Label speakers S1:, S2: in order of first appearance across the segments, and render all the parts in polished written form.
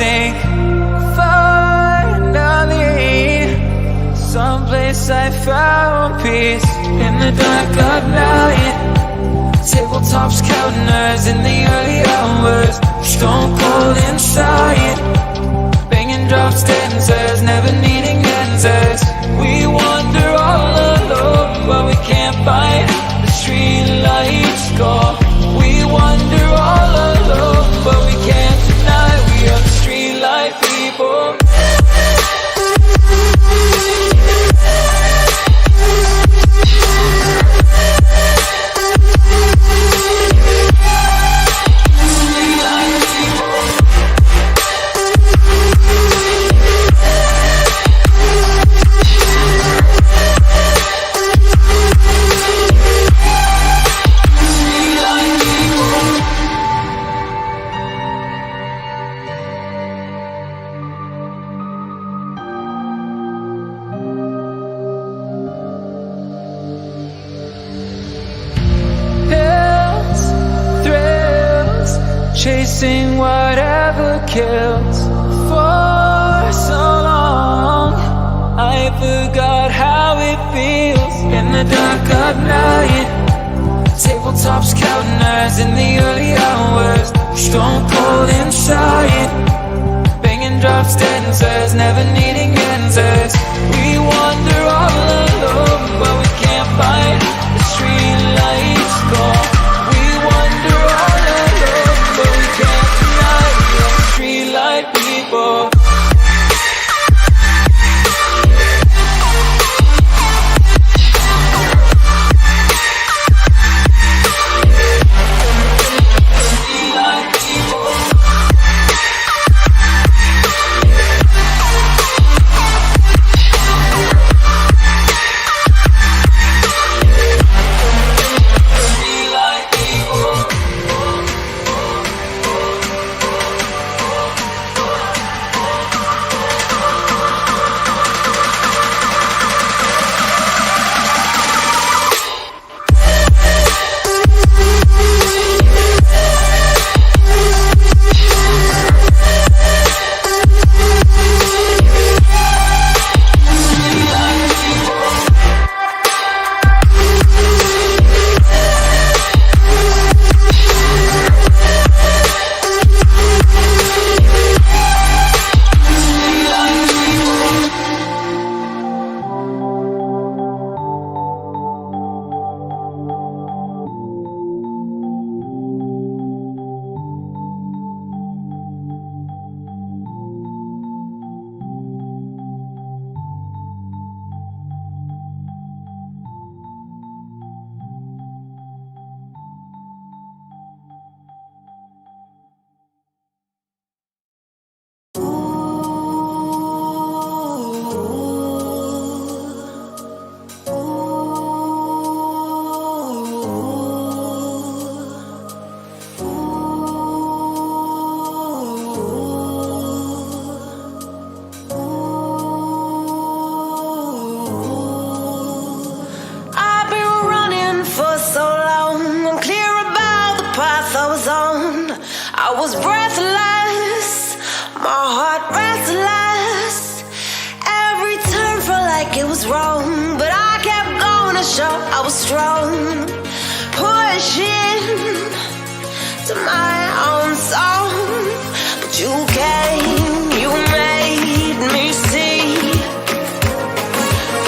S1: sink. Finally, someplace I found peace in the dark of night. Tabletops counting nerves in the early hours. Stone cold inside, banging drop stanzas, never needing answers. We wander all alone, but we can't find the street lights go. We wander all alone, but we can't deny we are the street light people. chasing whatever kills. For so long I forgot how it feels. In the dark of night, tabletops counting nerves in the early hours. Stone cold inside, banging drop stanzas, never needing answers. We wander all alone, but we can't find the street lights gone. We wander all alone, but we can't deny the street light people.
S2: I was breathless, my heart restless. Every turn felt like it was wrong, but I kept going to show I was strong. Pushing to my own song, but you came, you made me see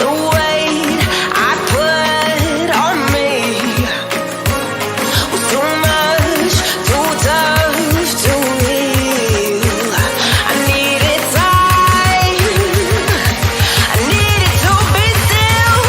S2: the weight I put on me was too much, too tough to heal. I needed time, I needed to be still.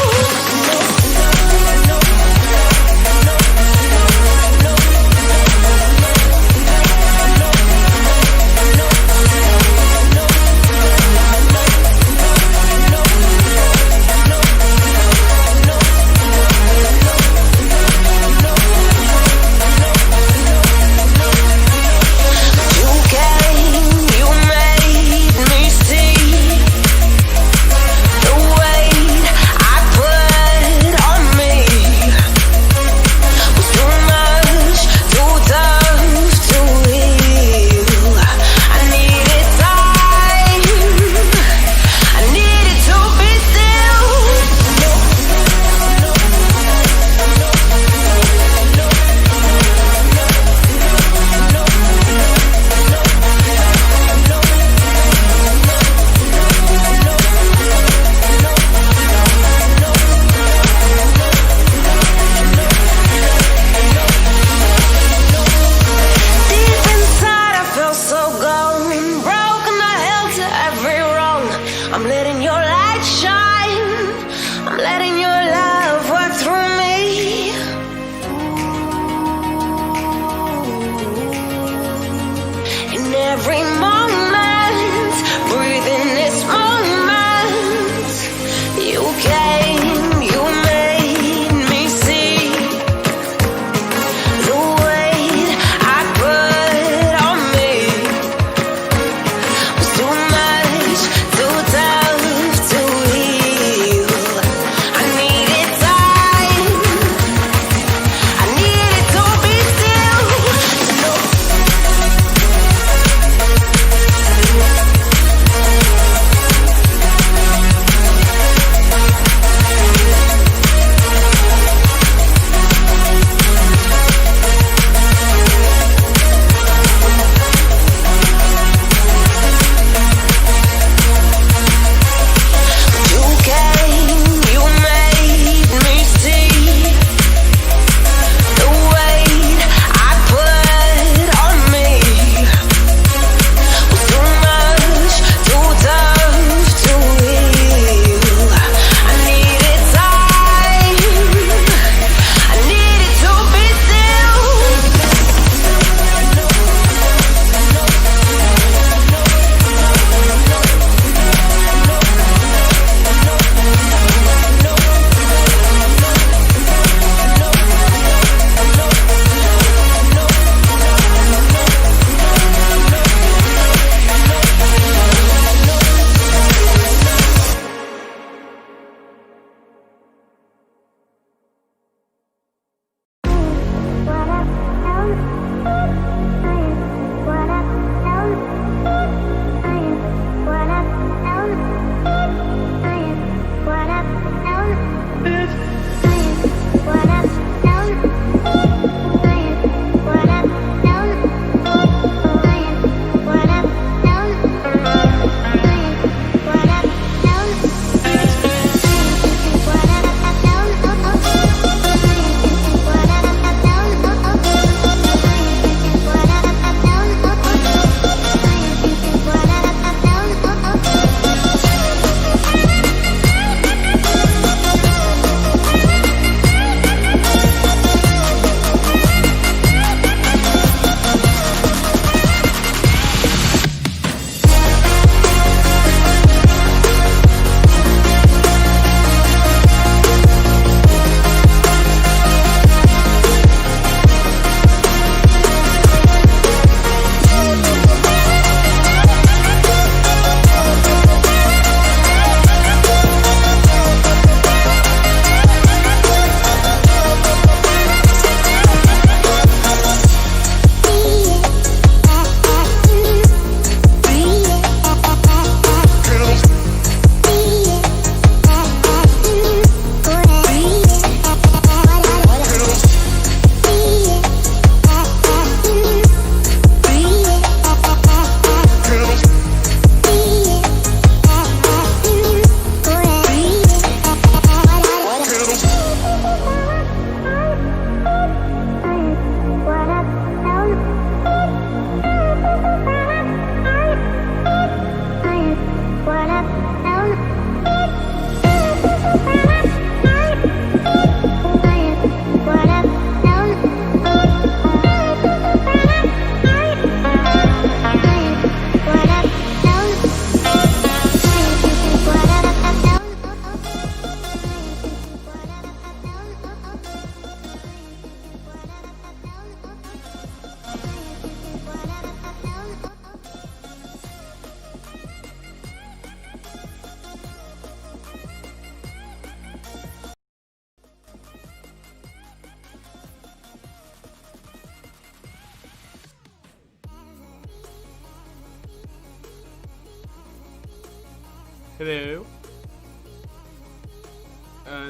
S3: Hello.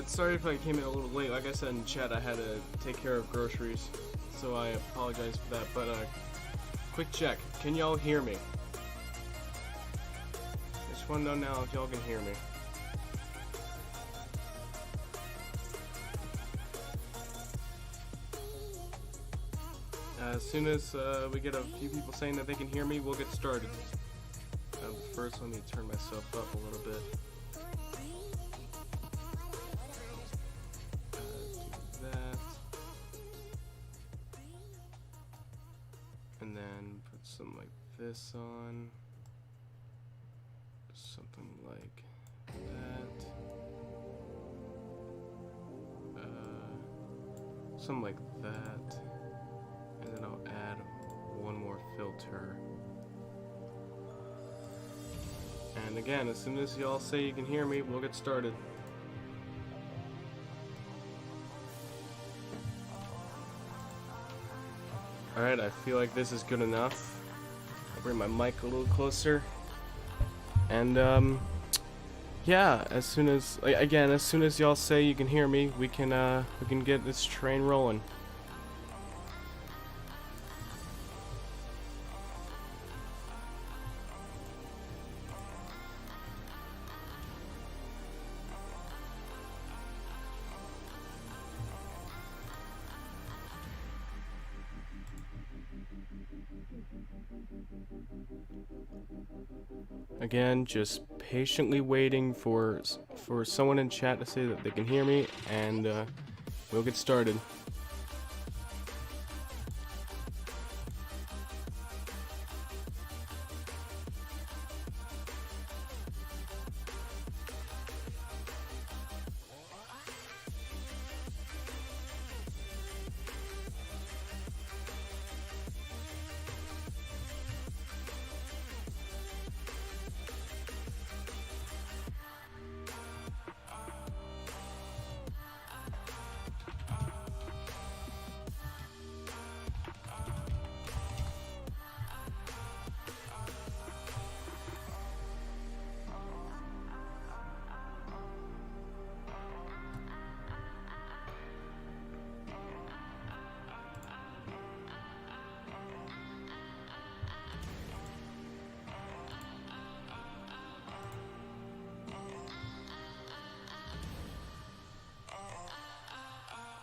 S3: Sorry if I came in a little late. Like I said in chat, I had to take care of groceries, so I apologize for that. But quick check. Can y'all hear me? Just want to know now if y'all can hear me. As soon as we get a few people saying that they can hear me, we'll get started. First, let me turn myself up a little bit. Do that. And then put something like this on. Something like that. Something like that. And then I'll add one more filter. And again, as soon as y'all say you can hear me, we'll get started. Alright, I feel like this is good enough. I'll bring my mic a little closer. And, yeah, as soon as, again, as soon as y'all say you can hear me, we can get this train rolling. Again, just patiently waiting for someone in chat to say that they can hear me, and we'll get started.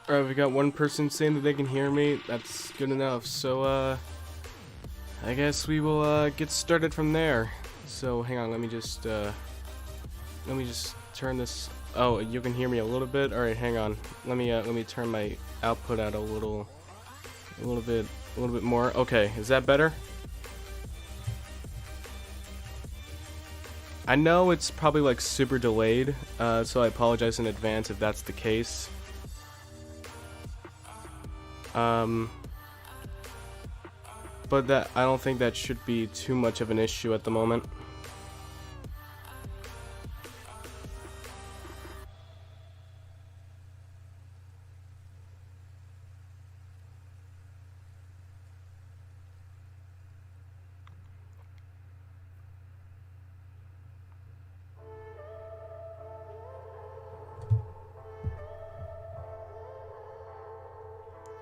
S3: Alright, we got one person saying that they can hear me. That's good enough. So, I guess we will get started from there. So, hang on, let me just turn this. Oh, you can hear me a little bit. All right, hang on. Let me turn my output out a little bit more. Okay, is that better? I know it's probably like super delayed, so I apologize in advance if that's the case. But I don't think that should be too much of an issue at the moment.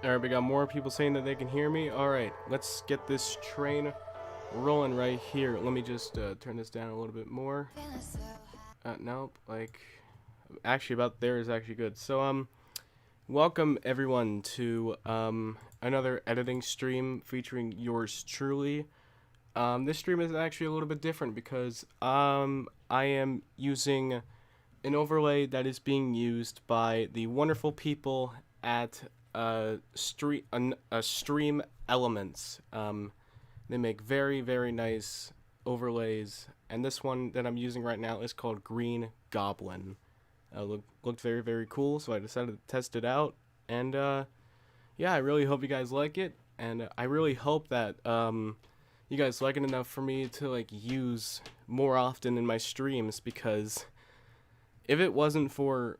S3: Alright, we got more people saying that they can hear me. Alright, let's get this train rolling right here. Let me just turn this down a little bit more. Nope, like, actually about there is actually good. So, welcome everyone to another editing stream featuring yours truly. This stream is actually a little bit different because I am using an overlay that is being used by the wonderful people at Stream Elements. They make very, very nice overlays, and this one that I'm using right now is called Green Goblin. Looked very, very cool, so I decided to test it out, and yeah, I really hope you guys like it, and I really hope that you guys like it enough for me to like use more often in my streams, because if it wasn't for,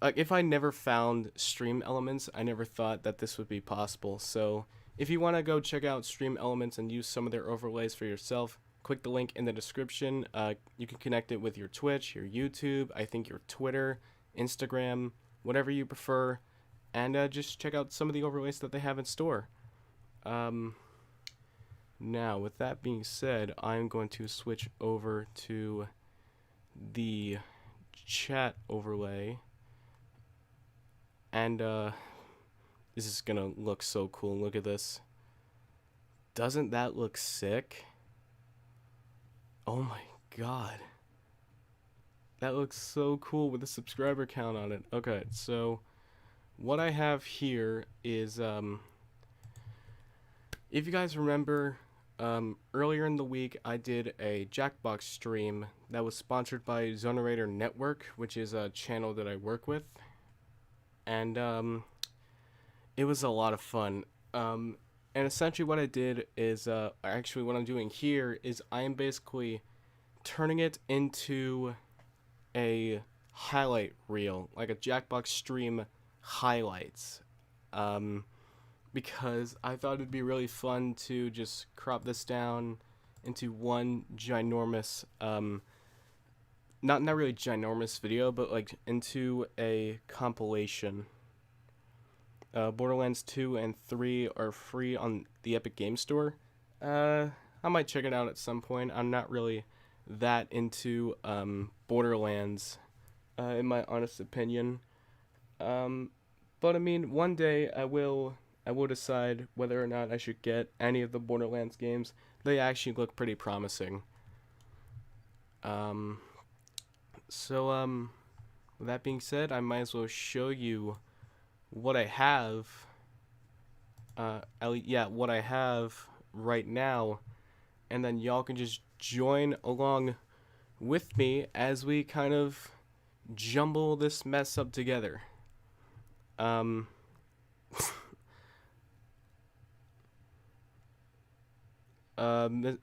S3: like, if I never found Stream Elements, I never thought that this would be possible. So if you want to go check out Stream Elements and use some of their overlays for yourself, click the link in the description. You can connect it with your Twitch, your YouTube, I think your Twitter, Instagram, whatever you prefer, and just check out some of the overlays that they have in store. Now, with that being said, I'm going to switch over to the chat overlay, and this is gonna look so cool. Look at this. Doesn't that look sick? Oh my god. That looks so cool with the subscriber count on it. Okay, so what I have here is, if you guys remember, earlier in the week I did a Jackbox stream that was sponsored by Zonerator Network, which is a channel that I work with. And it was a lot of fun. And essentially what I did is, actually what I'm doing here is I am basically turning it into a highlight reel, like a Jackbox stream highlights. Because I thought it'd be really fun to just crop this down into one ginormous, not really ginormous video, but like into a compilation. Borderlands 2 and 3 are free on the Epic Game Store. I might check it out at some point. I'm not really that into Borderlands, in my honest opinion. But I mean, one day I will decide whether or not I should get any of the Borderlands games. They actually look pretty promising. With that being said, I might as well show you what I have. What I have right now, and then y'all can just join along with me as we kind of jumble this mess up together.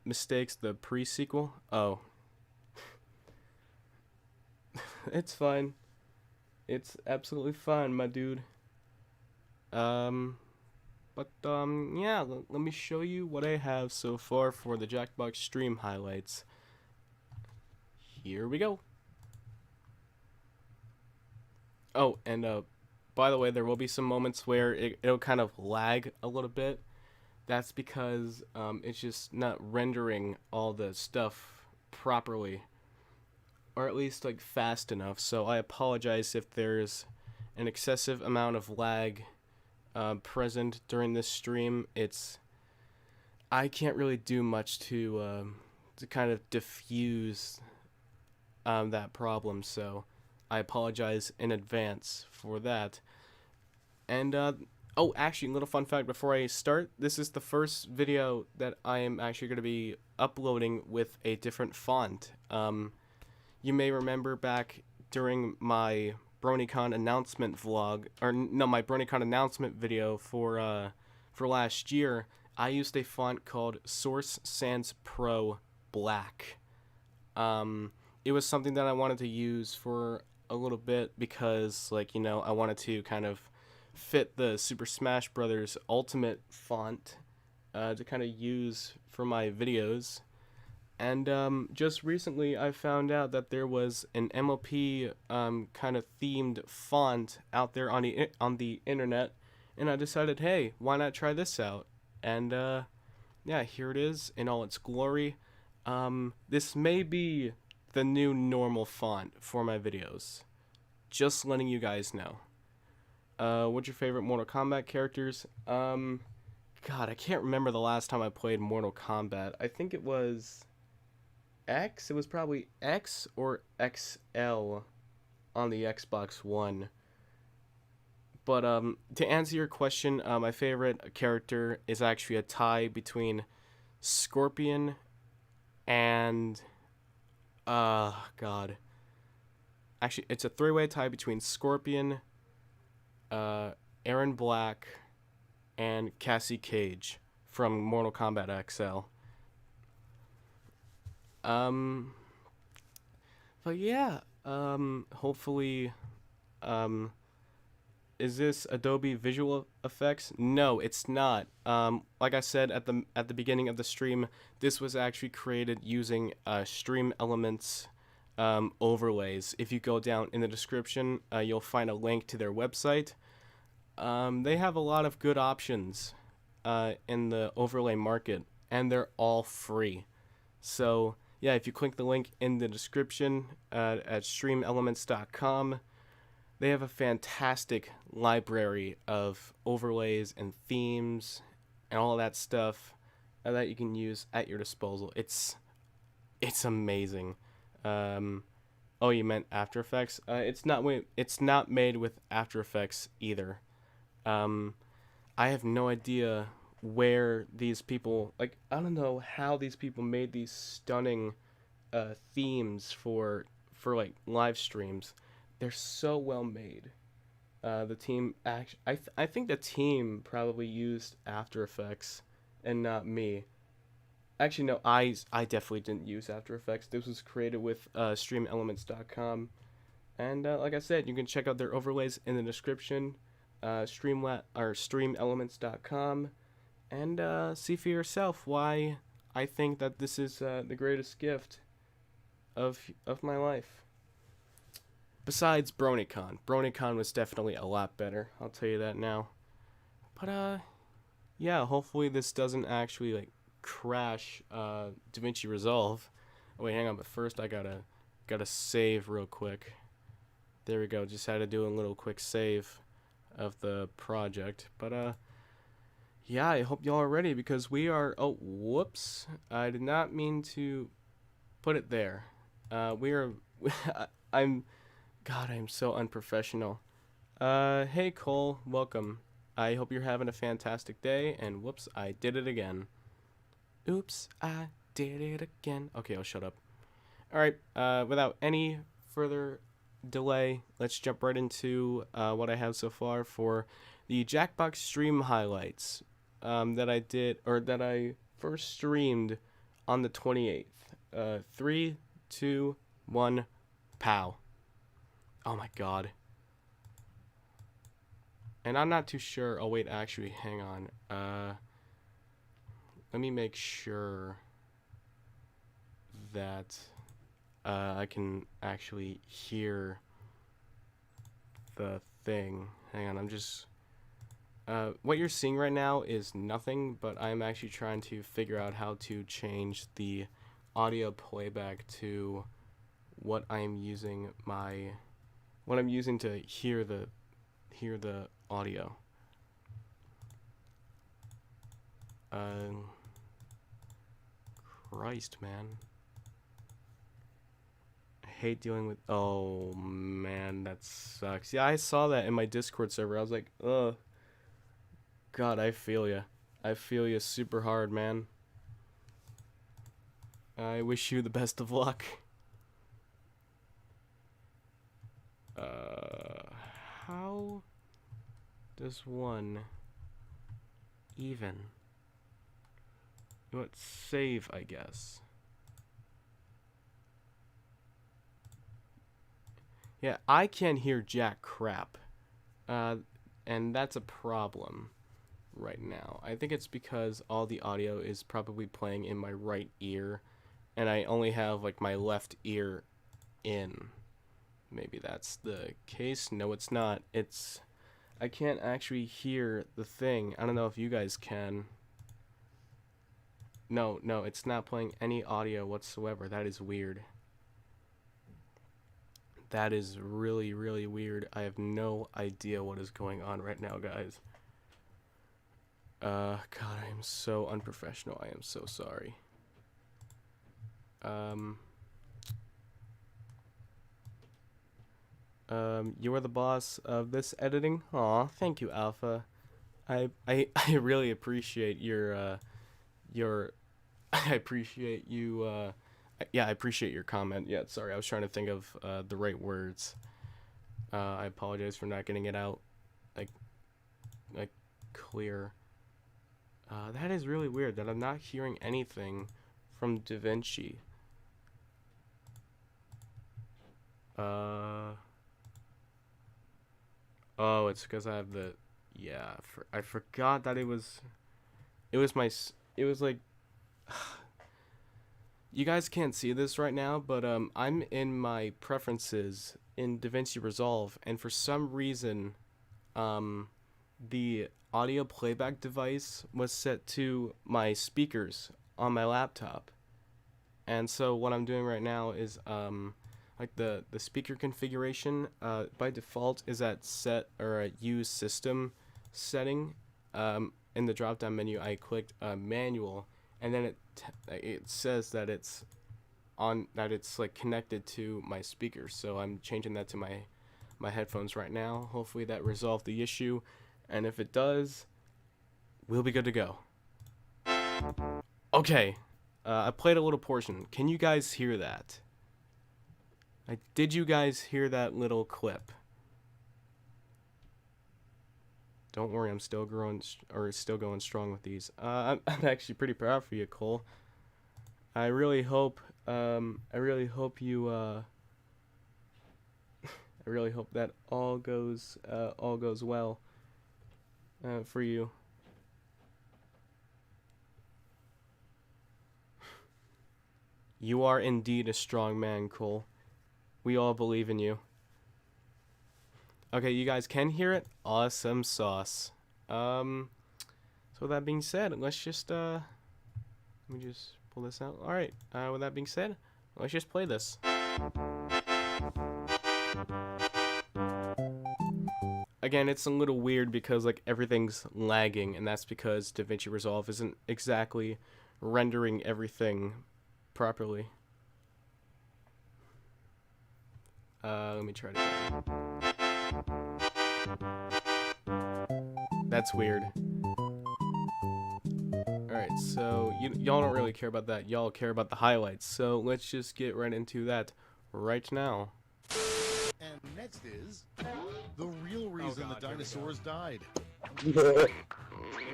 S3: Mistakes, the pre-sequel? Oh. It's fine. It's absolutely fine, my dude. Yeah, let me show you what I have so far for the Jackbox stream highlights. Here we go. Oh, and by the way, there will be some moments where it'll kind of lag a little bit. That's because it's just not rendering all the stuff properly, or at least like fast enough. So I apologize if there's an excessive amount of lag present during this stream. I can't really do much to kind of diffuse that problem, so I apologize in advance for that. And oh, actually, a little fun fact before I start. This is the first video that I am actually going to be uploading with a different font. You may remember back during my BronyCon announcement vlog, or no, my BronyCon announcement video for last year, I used a font called Source Sans Pro Black. It was something that I wanted to use for a little bit because, like, you know, I wanted to kind of fit the Super Smash Bros. Ultimate font to kind of use for my videos. And just recently I found out that there was an MOP kind of themed font out there on the internet, and I decided, hey, why not try this out? And yeah, here it is in all its glory. This may be the new normal font for my videos. Just letting you guys know. What's your favorite Mortal Kombat characters? God, I can't remember the last time I played Mortal Kombat. I think it was X. It was probably X or XL on the Xbox One. But to answer your question, my favorite character is actually a tie between Scorpion and God. Actually, it's a three-way tie between Scorpion, Aaron Black, and Cassie Cage from Mortal Kombat XL. But yeah, hopefully, is this Adobe Visual Effects? No, it's not. Like I said at the beginning of the stream, this was actually created using Stream Elements overlays. If you go down in the description, you'll find a link to their website. They have a lot of good options in the overlay market, and they're all free. So yeah, if you click the link in the description at streamelements.com, they have a fantastic library of overlays and themes and all that stuff that you can use at your disposal. It's amazing. Oh, you meant After Effects? It's not made with After Effects either. I have no idea where these people, like, I don't know how these people made these stunning themes for like live streams. They're so well made. The team I think the team probably used After Effects and not me. Actually, no, I definitely didn't use After Effects. This was created with streamelements.com. And like I said, you can check out their overlays in the description, streamelements.com, and see for yourself why I think that this is the greatest gift of my life. Besides BronyCon. BronyCon was definitely a lot better, I'll tell you that now. But yeah, hopefully this doesn't actually like crash DaVinci Resolve. Oh, wait, hang on, but first I gotta save real quick. There we go, just had to do a little quick save of the project. But yeah, I hope y'all are ready because we are, oh, whoops, I did not mean to put it there. We are I'm so unprofessional. Hey Cole, welcome. I hope you're having a fantastic day, and whoops, I did it again. Oops, I did it again. Okay, I'll shut up. Alright, without any further delay, let's jump right into what I have so far for the Jackbox stream highlights that I did, or that I first streamed on the 28th. 3, 2, 1, pow. Oh my god. And I'm not too sure. Oh wait, actually, hang on. Let me make sure that I can actually hear the thing. Hang on, I'm just... what you're seeing right now is nothing, but I'm actually trying to figure out how to change the audio playback to what I'm using to hear the audio. Christ, man. I hate dealing with, oh man, that sucks. Yeah, I saw that in my Discord server. I was like, ugh. God, I feel ya. I feel ya super hard, man. I wish you the best of luck. How does one even... You know what, save, I guess. Yeah, I can't hear jack crap. And that's a problem right now. I think it's because all the audio is probably playing in my right ear, and I only have like my left ear in. Maybe that's the case. No, it's not. I can't actually hear the thing. I don't know if you guys can. No, it's not playing any audio whatsoever. That is weird. That is really, really weird. I have no idea what is going on right now, guys. God, I am so unprofessional. I am so sorry. You are the boss of this editing? Aw, thank you, Alpha. I really appreciate your I appreciate you, yeah, I appreciate your comment. Yeah, sorry, I was trying to think of the right words. I apologize for not getting it out like clear. That is really weird that I'm not hearing anything from DaVinci. Oh, it's because I have the. Yeah, I forgot that it was it was like. You guys can't see this right now, but I'm in my preferences in DaVinci Resolve, and for some reason, the audio playback device was set to my speakers on my laptop. And so what I'm doing right now is like the speaker configuration by default is at set or at use system setting. In the drop down menu I clicked manual, and then it says that it's like connected to my speakers. So I'm changing that to my headphones right now. Hopefully that resolved the issue, and if it does, we'll be good to go. Okay, I played a little portion. Can you guys hear that? Did you guys hear that little clip? Don't worry, I'm still going strong with these. I'm actually pretty proud for you, Cole. I really hope you I really hope that all goes well for you. You are indeed a strong man, Cole. We all believe in you. Okay, you guys can hear it? Awesome sauce. So with that being said, let's just let me just pull this out. Alright, with that being said, let's just play this. Again, it's a little weird because like everything's lagging, and that's because DaVinci Resolve isn't exactly rendering everything properly. Let me try it again. That's weird. Alright, so y'all don't really care about that. Y'all care about the highlights. So let's just get right into that right now.
S4: And next is the real reason the dinosaurs died.
S3: They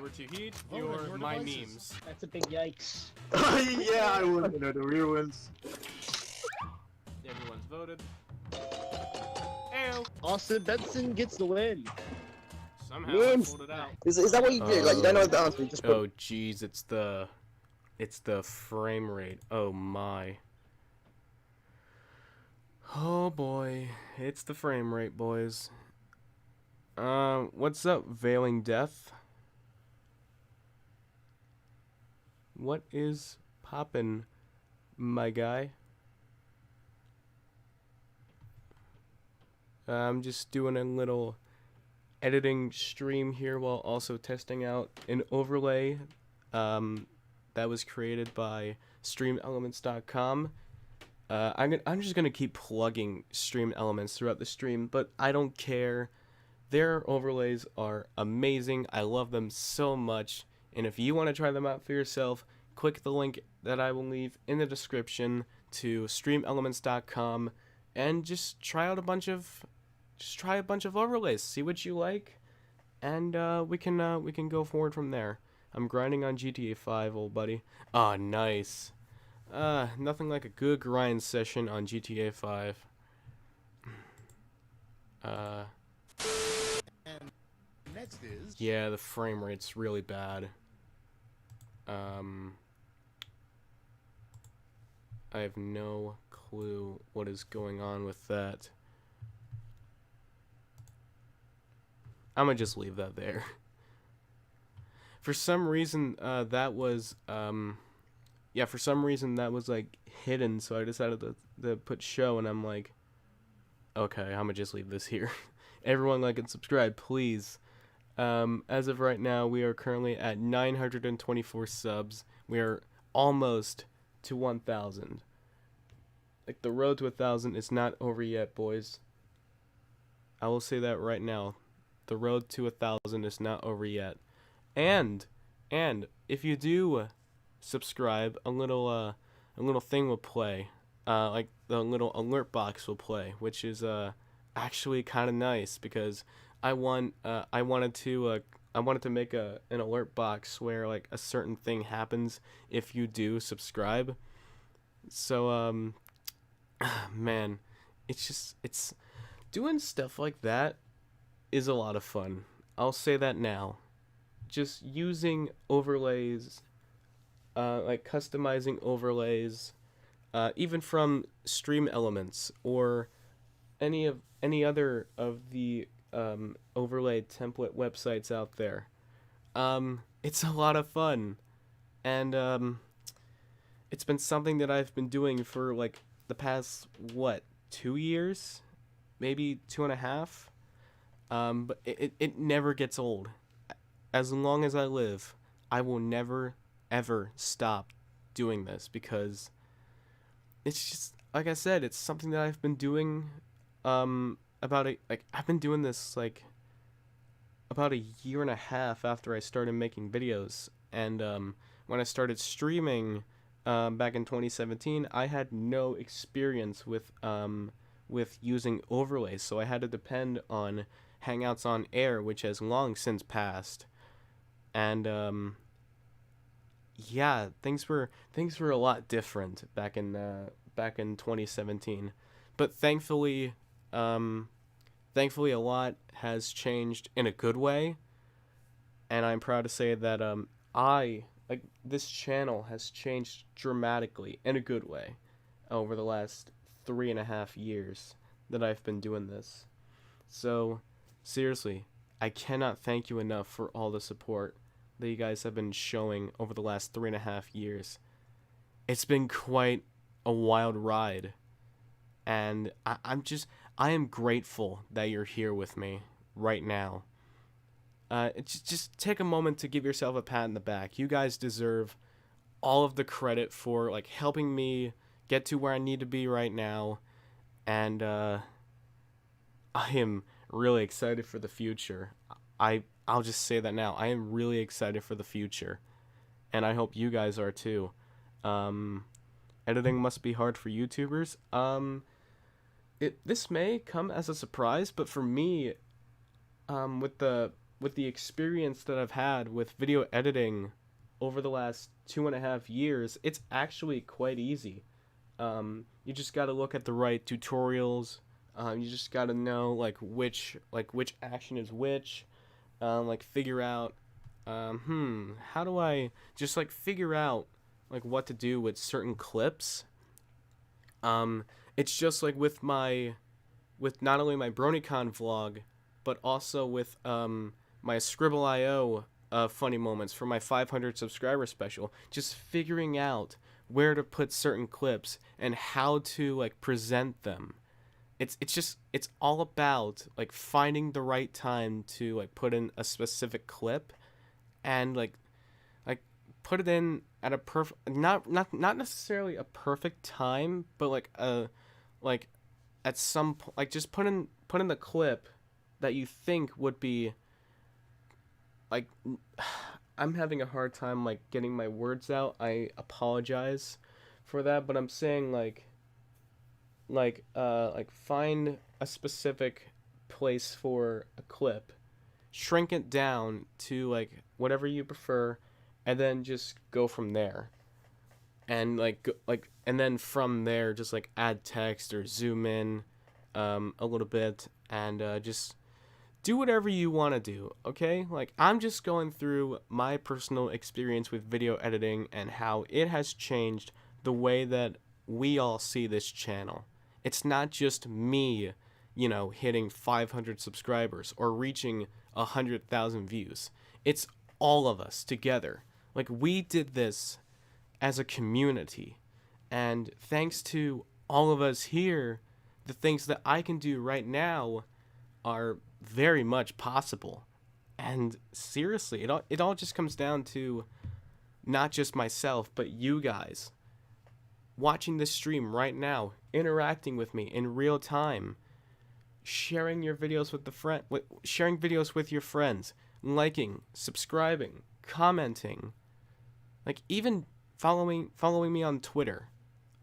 S3: were too heat
S4: Oh,
S3: or
S4: your
S3: my
S4: devices.
S3: memes.
S5: That's a big yikes.
S6: Yeah, I want to know the real ones.
S3: Everyone's voted. Ew.
S5: Austin Benson gets the win.
S3: Somehow I
S6: Memes.
S3: pulled it out.
S6: Is that what you do? Like, you don't know the answer, you just put...
S3: Oh jeez, it's the frame rate. Oh my. Oh boy, it's the frame rate, boys. What's up, Veiling Death? What is poppin', my guy? I'm just doing a little editing stream here while also testing out an overlay that was created by StreamElements.com. I'm just gonna keep plugging Stream Elements throughout the stream, but I don't care. Their overlays are amazing. I love them so much, and if you want to try them out for yourself, click the link that I will leave in the description to StreamElements.com and just try out a bunch of overlays, see what you like, and we can go forward from there. I'm grinding on GTA 5, old buddy. Ah, nice. Nothing like a good grind session on GTA 5.
S4: And next is
S3: Yeah, the frame rate's really bad. I have no clue what is going on with that. I'm gonna just leave that there. For some reason, that was for some reason that was like hidden, so I decided to put show, and I'm like, okay, I'm gonna just leave this here. Everyone like and subscribe, please. As of right now, we are currently at 924 subs. We are almost to 1,000. Like, the road to 1,000 is not over yet, boys. I will say that right now. The road to 1,000 is not over yet. And if you do subscribe, a little thing will play. Like the little alert box will play, which is actually kind of nice because I wanted to make an alert box where like a certain thing happens if you do subscribe. So man, it's doing stuff like that is a lot of fun. I'll say that now. Just using overlays, like customizing overlays, even from Stream Elements or any other of the overlay template websites out there. It's a lot of fun, and it's been something that I've been doing for like the past 2 years, maybe 2.5. But it never gets old. As long as I live, I will never ever stop doing this, because it's just, like I said, it's something that I've been doing I've been doing this like about 1.5 years after I started making videos. And when I started streaming back in 2017, I had no experience with using overlays, so I had to depend on Hangouts on Air, which has long since passed. And yeah, things were a lot different back in 2017, but thankfully a lot has changed in a good way, and I'm proud to say that this channel has changed dramatically in a good way over the last 3.5 years that I've been doing this. So seriously, I cannot thank you enough for all the support that you guys have been showing over the last 3.5 years. It's been quite a wild ride, and I am grateful that you're here with me right now. Just take a moment to give yourself a pat on the back. You guys deserve all of the credit for like helping me get to where I need to be right now, and I am really excited for the future. I'll just say that now. I am really excited for the future, and I hope you guys are too. Editing must be hard for YouTubers. This may come as a surprise, but for me, with the experience that I've had with video editing over the last 2.5 years, it's actually quite easy. You just got to look at the right tutorials. You just got to know which action is which. Figure out how do I just figure out what to do with certain clips. It's just with not only my BronyCon vlog, but also with my Scribble.io funny moments for my 500 subscriber special. Just figuring out where to put certain clips and how to present them. It's all about finding the right time to put in a specific clip, and put it in at a perfect, not necessarily a perfect time, but at some just put in the clip that you think would be I'm having a hard time getting my words out. I apologize for that, but I'm saying find a specific place for a clip, shrink it down to whatever you prefer, and then just go from there. And and then from there just add text or zoom in a little bit, and just do whatever you want to do, okay? I'm just going through my personal experience with video editing and how it has changed the way that we all see this channel. It's not just me, hitting 500 subscribers or reaching 100,000 views. It's all of us together. We did this as a community, and thanks to all of us here, the things that I can do right now are very much possible. And seriously, it all just comes down to not just myself, but you guys watching this stream right now, interacting with me in real time, sharing your videos with sharing videos with your friends, liking, subscribing, commenting, even following me on Twitter,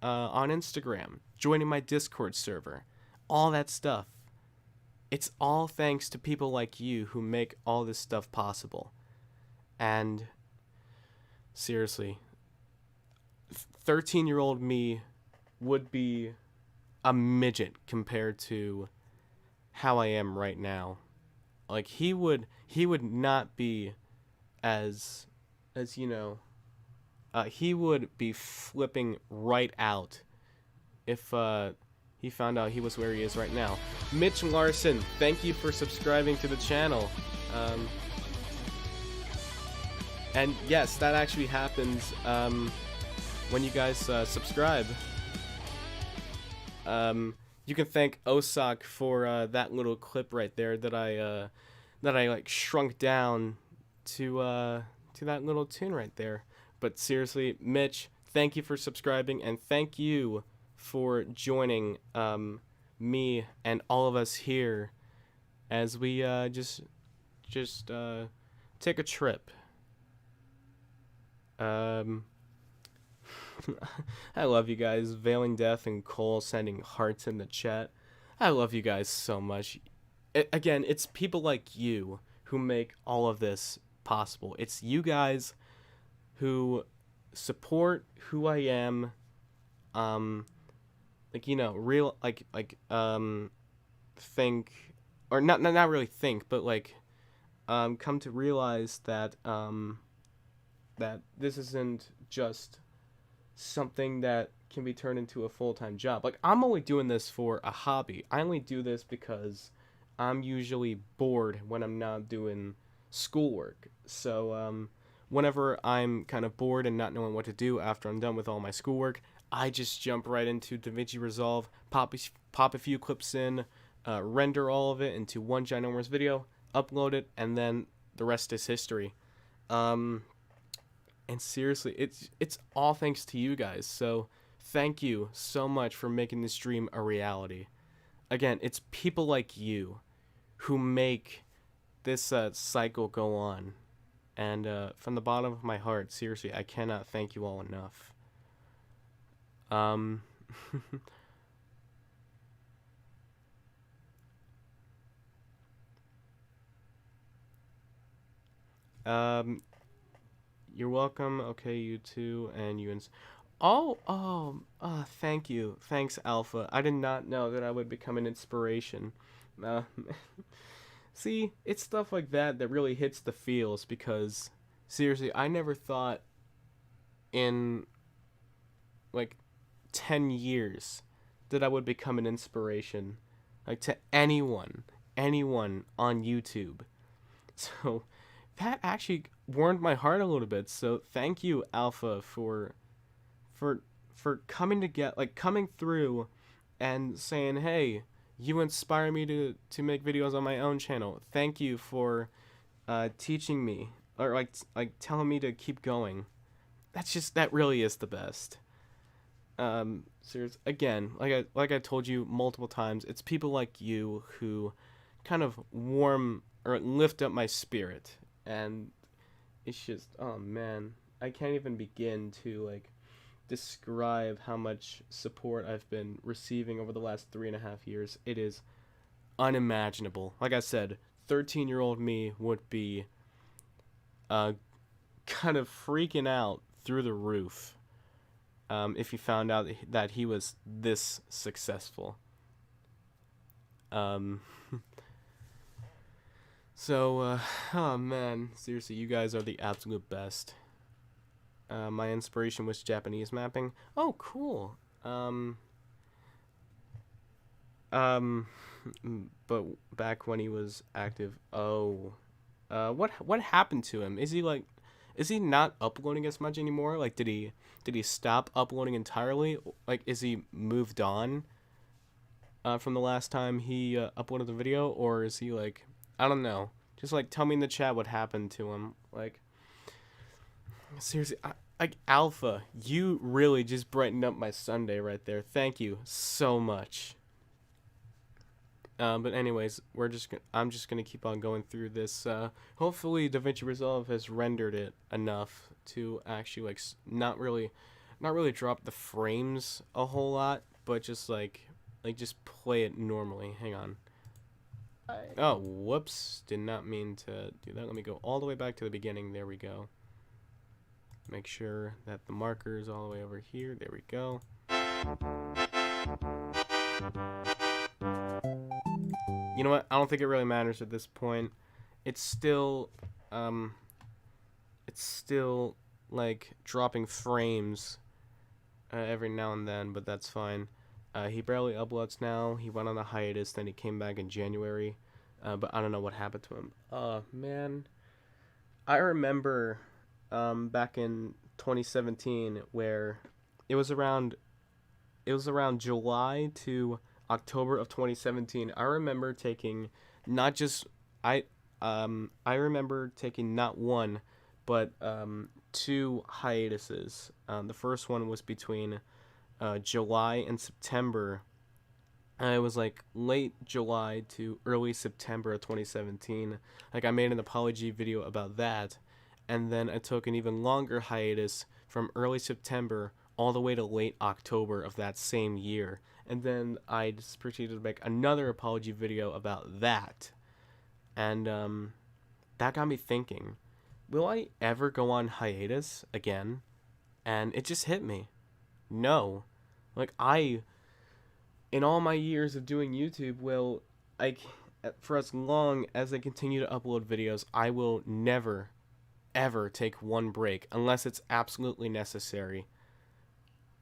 S3: on Instagram, joining my Discord server, all that stuff. It's all thanks to people like you who make all this stuff possible. And seriously, 13-year-old me would be a midget compared to how I am right now Like he would not be as you know, he would be flipping right out if he found out he was where he is right now. Mitch Larson, thank you for subscribing to the channel. And yes, that actually happens when you guys subscribe. You can thank Osak for that little clip right there that I like shrunk down to that little tune right there. But seriously, Mitch, thank you for subscribing, and thank you for joining me and all of us here as we just take a trip. I love you guys. Veiling Death and Cole sending hearts in the chat. I love you guys so much. Again, it's people like you who make all of this possible. It's you guys who support who I am. Like, you know, real think, or not really think, but like come to realize that that this isn't just something that can be turned into a full-time job. Like, I'm only doing this for a hobby. I only do this because I'm usually bored when I'm not doing schoolwork. So whenever I'm kind of bored and not knowing what to do after I'm done with all my schoolwork, I just jump right into DaVinci Resolve, pop a few clips in, render all of it into one ginormous video, upload it, and then the rest is history. And seriously, it's all thanks to you guys. So thank you so much for making this dream a reality. Again, it's people like you who make this cycle go on. And from the bottom of my heart, seriously, I cannot thank you all enough. You're welcome. Okay, you too, and you thank you. Thanks, Alpha. I did not know that I would become an inspiration. See, it's stuff like that that really hits the feels, because seriously, I never thought in like 10 years that I would become an inspiration, like, to anyone on YouTube. So that actually warmed my heart a little bit. So thank you, Alpha, for coming through and saying, hey, you inspire me to make videos on my own channel. Thank you for teaching me, or like telling me to keep going. That really is the best. Serious, again, like I told you multiple times, it's people like you who kind of warm or lift up my spirit. And it's just, oh man, I can't even begin to like describe how much support I've been receiving over the last 3.5 years. It is unimaginable. Like I said, 13-year-old me would be kind of freaking out through the roof if he found out that he was this successful. So, oh man, seriously, you guys are the absolute best. My inspiration was Japanese mapping. Oh, cool. But back when he was active, what happened to him? Is he not uploading as much anymore? Like, did he stop uploading entirely? Like, is he moved on from the last time he uploaded the video, or is he like, I don't know. Just like tell me in the chat what happened to him. Like, seriously, like, Alpha, you really just brightened up my Sunday right there. Thank you so much. But anyways, I'm just gonna keep on going through this. Hopefully, DaVinci Resolve has rendered it enough to actually like not really drop the frames a whole lot, but just like just play it normally. Hang on. Oh, whoops. Did not mean to do that. Let me go all the way back to the beginning. There we go. Make sure that the marker is all the way over here. There we go. you know what? I don't think it really matters at this point. It's still like dropping frames every now and then, but that's fine. He barely uploads now. He went on a hiatus, then he came back in January, but I don't know what happened to him. Man, I remember back in 2017 where it was around July to October of 2017. I remember taking not just I remember taking not one but 2 hiatuses. The first one was between July and September. It was like late July to early September of 2017. Like I made an apology video about that, and then I took an even longer hiatus from early September all the way to late October of that same year. And then I just proceeded to make another apology video about that. And that got me thinking, will I ever go on hiatus again? And it just hit me. No. Like in all my years of doing YouTube, for as long as I continue to upload videos, I will never, ever take one break unless it's absolutely necessary.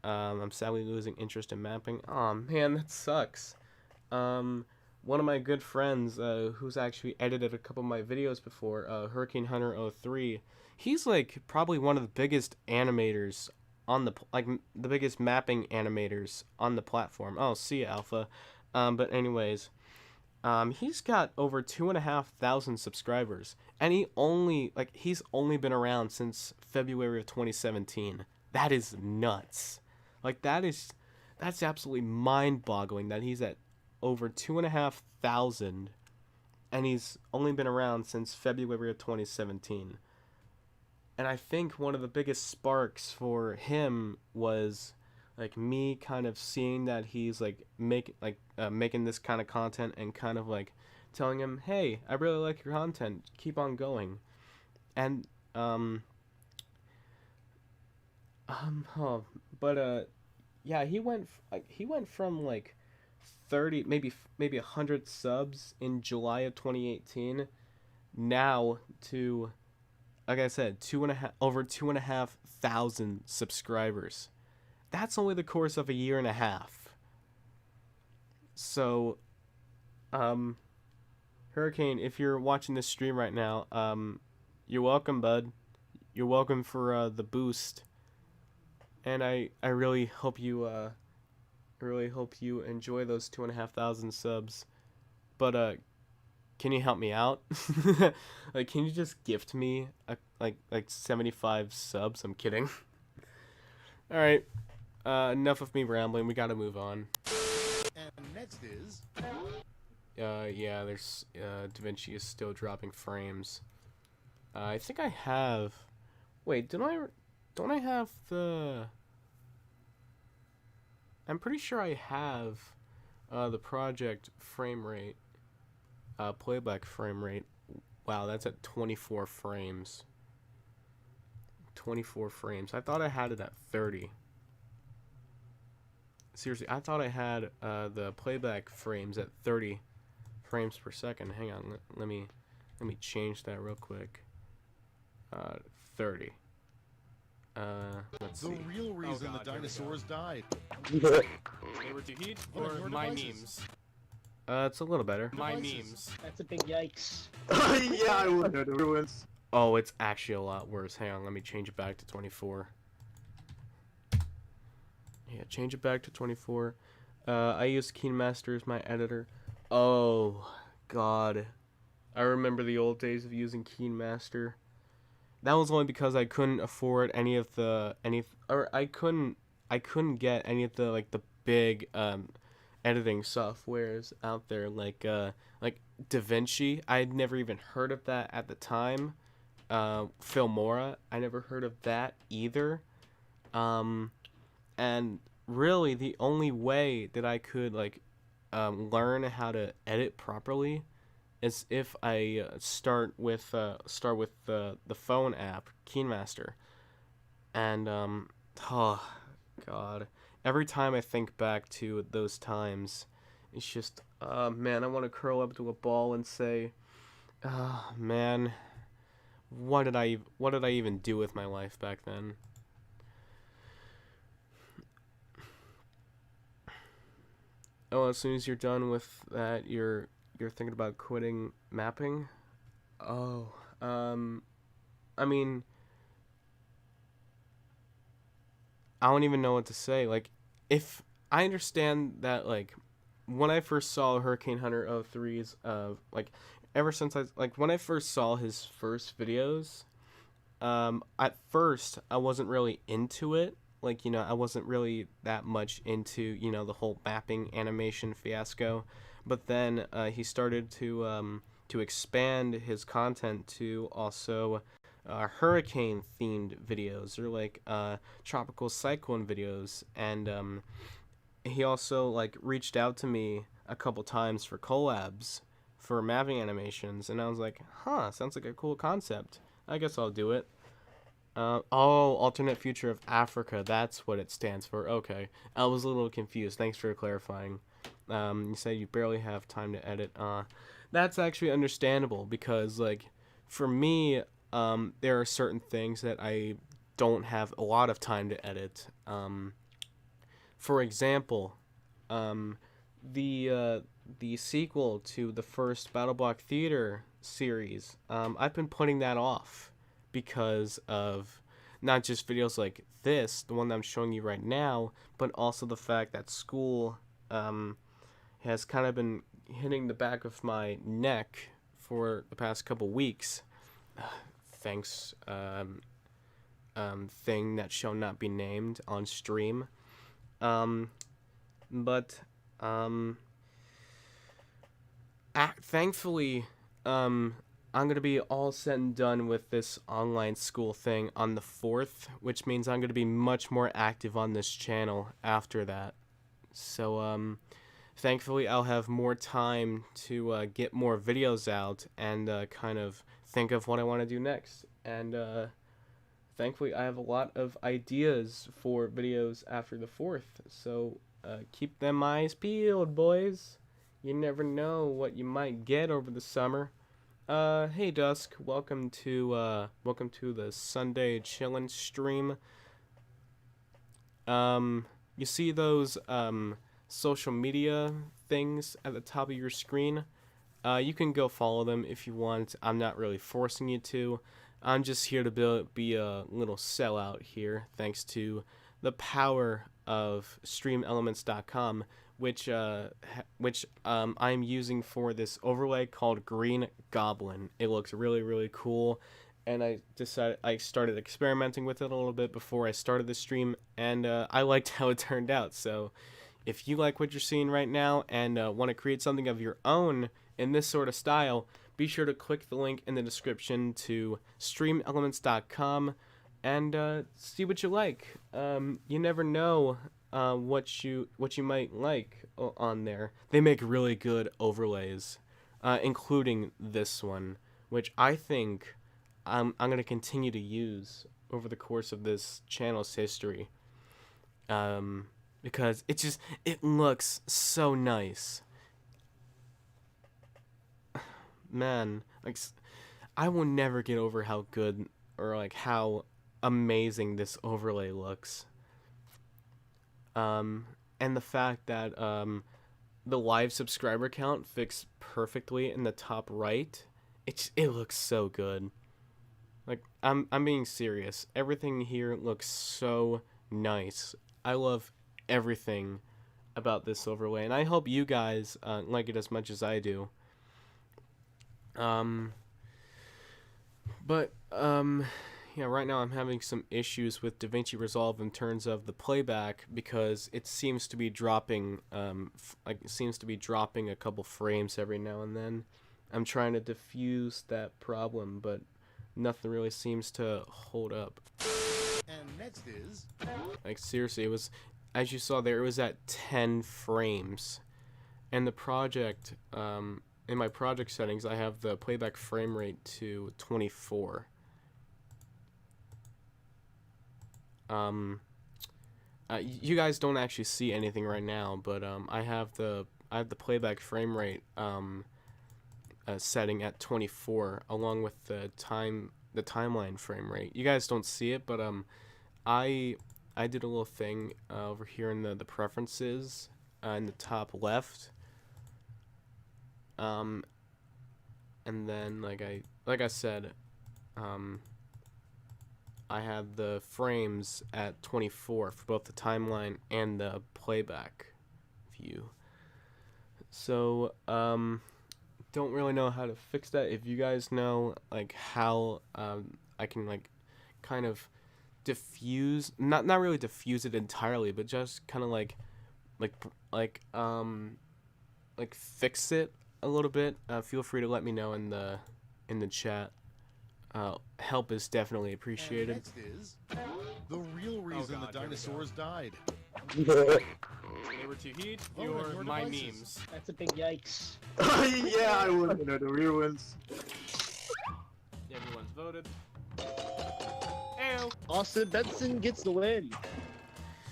S3: I'm sadly losing interest in mapping. Aw, man, that sucks. One of my good friends, who's actually edited a couple of my videos before, Hurricane Hunter 03, he's like probably one of the biggest animators on the the biggest mapping animators on the platform. Oh, see ya, Alpha. But anyways, he's got over 2,500 subscribers, and he's only been around since February of 2017. That is nuts. Like that's absolutely mind-boggling that he's at over 2,500, and he's only been around since February of 2017. And I think one of the biggest sparks for him was like me kind of seeing that he's like making this kind of content, and kind of like telling him, hey, I really like your content, keep on going. And yeah, he went from like 30, maybe 100 subs in July of 2018 now to, like I said, over 2,500 subscribers. That's only the course of a year and a half. So Hurricane, if you're watching this stream right now, you're welcome, bud. You're welcome for the boost. And I really hope you enjoy those 2,500 subs. But can you help me out? Like, can you just gift me like 75 subs? I'm kidding. All right. Enough of me rambling. We gotta move on.
S4: And next is
S3: yeah. There's DaVinci is still dropping frames. I think I have. Wait, don't I have the? I'm pretty sure I have the project frame rate, playback frame rate. Wow, that's at 24 frames. 24 frames. I thought I had it at 30. Seriously, I thought I had the playback frames at 30 frames per second. Hang on, let me change that real quick. 30. Let's see.
S4: the real reason the dinosaurs died.
S3: They were too heat
S4: One of
S3: or
S4: your
S3: my
S4: devices.
S3: memes? It's a little better.
S4: My
S3: memes.
S5: That's a big yikes.
S6: Yeah, I would know the ruins.
S3: Oh, it's actually a lot worse. Hang on, let me change it back to 24. Yeah, change it back to 24. I use KineMaster as my editor. Oh, God. I remember the old days of using KineMaster. That was only because I couldn't afford I couldn't get any of the like the big editing softwares out there, like DaVinci. I'd never even heard of that at the time. Filmora, I never heard of that either. And really the only way that I could learn how to edit properly is if I start with the phone app KineMaster. And oh God, every time I think back to those times, It's just, man, I want to curl up to a ball and say, man, what did I even do with my life back then? Oh, as soon as you're done with that, you're thinking about quitting mapping? Oh, I mean, I don't even know what to say. Like, if I understand that, like, when I first saw Hurricane Hunter 03's, like, ever since when I first saw his first videos, at first I wasn't really into it. Like, you know, I wasn't really that much into, you know, the whole mapping animation fiasco. But then he started to expand his content to also hurricane themed videos, or like tropical cyclone videos, and he also like reached out to me a couple times for collabs for mapping animations, and I was like, huh, sounds like a cool concept. I guess I'll do it. Oh, alternate future of Africa, that's what it stands for. Okay, I was a little confused. Thanks for clarifying. You said you barely have time to edit. That's actually understandable, because like for me, there are certain things that I don't have a lot of time to edit. For example, the sequel to the first BattleBlock Theater series, I've been putting that off because of not just videos like this, the one that I'm showing you right now, but also the fact that school has kind of been hitting the back of my neck for the past couple weeks. Thanks, thing that shall not be named on stream. Thankfully, I'm going to be all said and done with this online school thing on the 4th, which means I'm going to be much more active on this channel after that. So, thankfully, I'll have more time to get more videos out and kind of think of what I want to do next. And thankfully, I have a lot of ideas for videos after the 4th. So, keep them eyes peeled, boys. You never know what you might get over the summer. Hey Dusk, welcome to the Sunday Chillin' stream. You see those social media things at the top of your screen? You can go follow them if you want. I'm not really forcing you to. I'm just here to be a little sellout here, thanks to the power of StreamElements.com, which I'm using for this overlay called Green Goblin. It looks really, really cool, and I started experimenting with it a little bit before I started the stream, and I liked how it turned out. So if you like what you're seeing right now and want to create something of your own in this sort of style, be sure to click the link in the description to StreamElements.com and see what you like. You never know what you might like on there. They make really good overlays, including this one, which I think I'm gonna continue to use over the course of this channel's history, because it looks so nice. Man, like, I will never get over how good, or like how amazing this overlay looks. And the fact that the live subscriber count fits perfectly in the top right, it looks so good. Like, I'm being serious. Everything here looks so nice. I love everything about this overlay, and I hope you guys like it as much as I do. Yeah, right now I'm having some issues with DaVinci Resolve in terms of the playback, because it seems to be dropping, a couple frames every now and then. I'm trying to diffuse that problem, but nothing really seems to hold up.
S4: And next is
S3: Like, seriously, it was, as you saw there, it was at 10 frames. And the project, in my project settings, I have the playback frame rate to 24. You guys don't actually see anything right now, but I have the I have the playback frame rate setting at 24, along with the timeline frame rate. You guys don't see it, but I did a little thing over here in the preferences in the top left. And then like I said, I have the frames at 24 for both the timeline and the playback view. So don't really know how to fix that. If you guys know like how I can like kind of diffuse, not really diffuse it entirely, but just kind of like fix it a little bit, feel free to let me know in the chat. Help is definitely
S4: And
S3: appreciated.
S4: next is the real reason
S3: God,
S4: the
S3: here we go.
S4: dinosaurs died.
S3: They were to heat
S4: Oh, and
S3: your
S4: more
S3: my
S4: devices.
S3: memes.
S5: That's a big yikes.
S6: Yeah, I want to know the real ones.
S3: Everyone's voted. Ew.
S5: Austin Benson gets the win.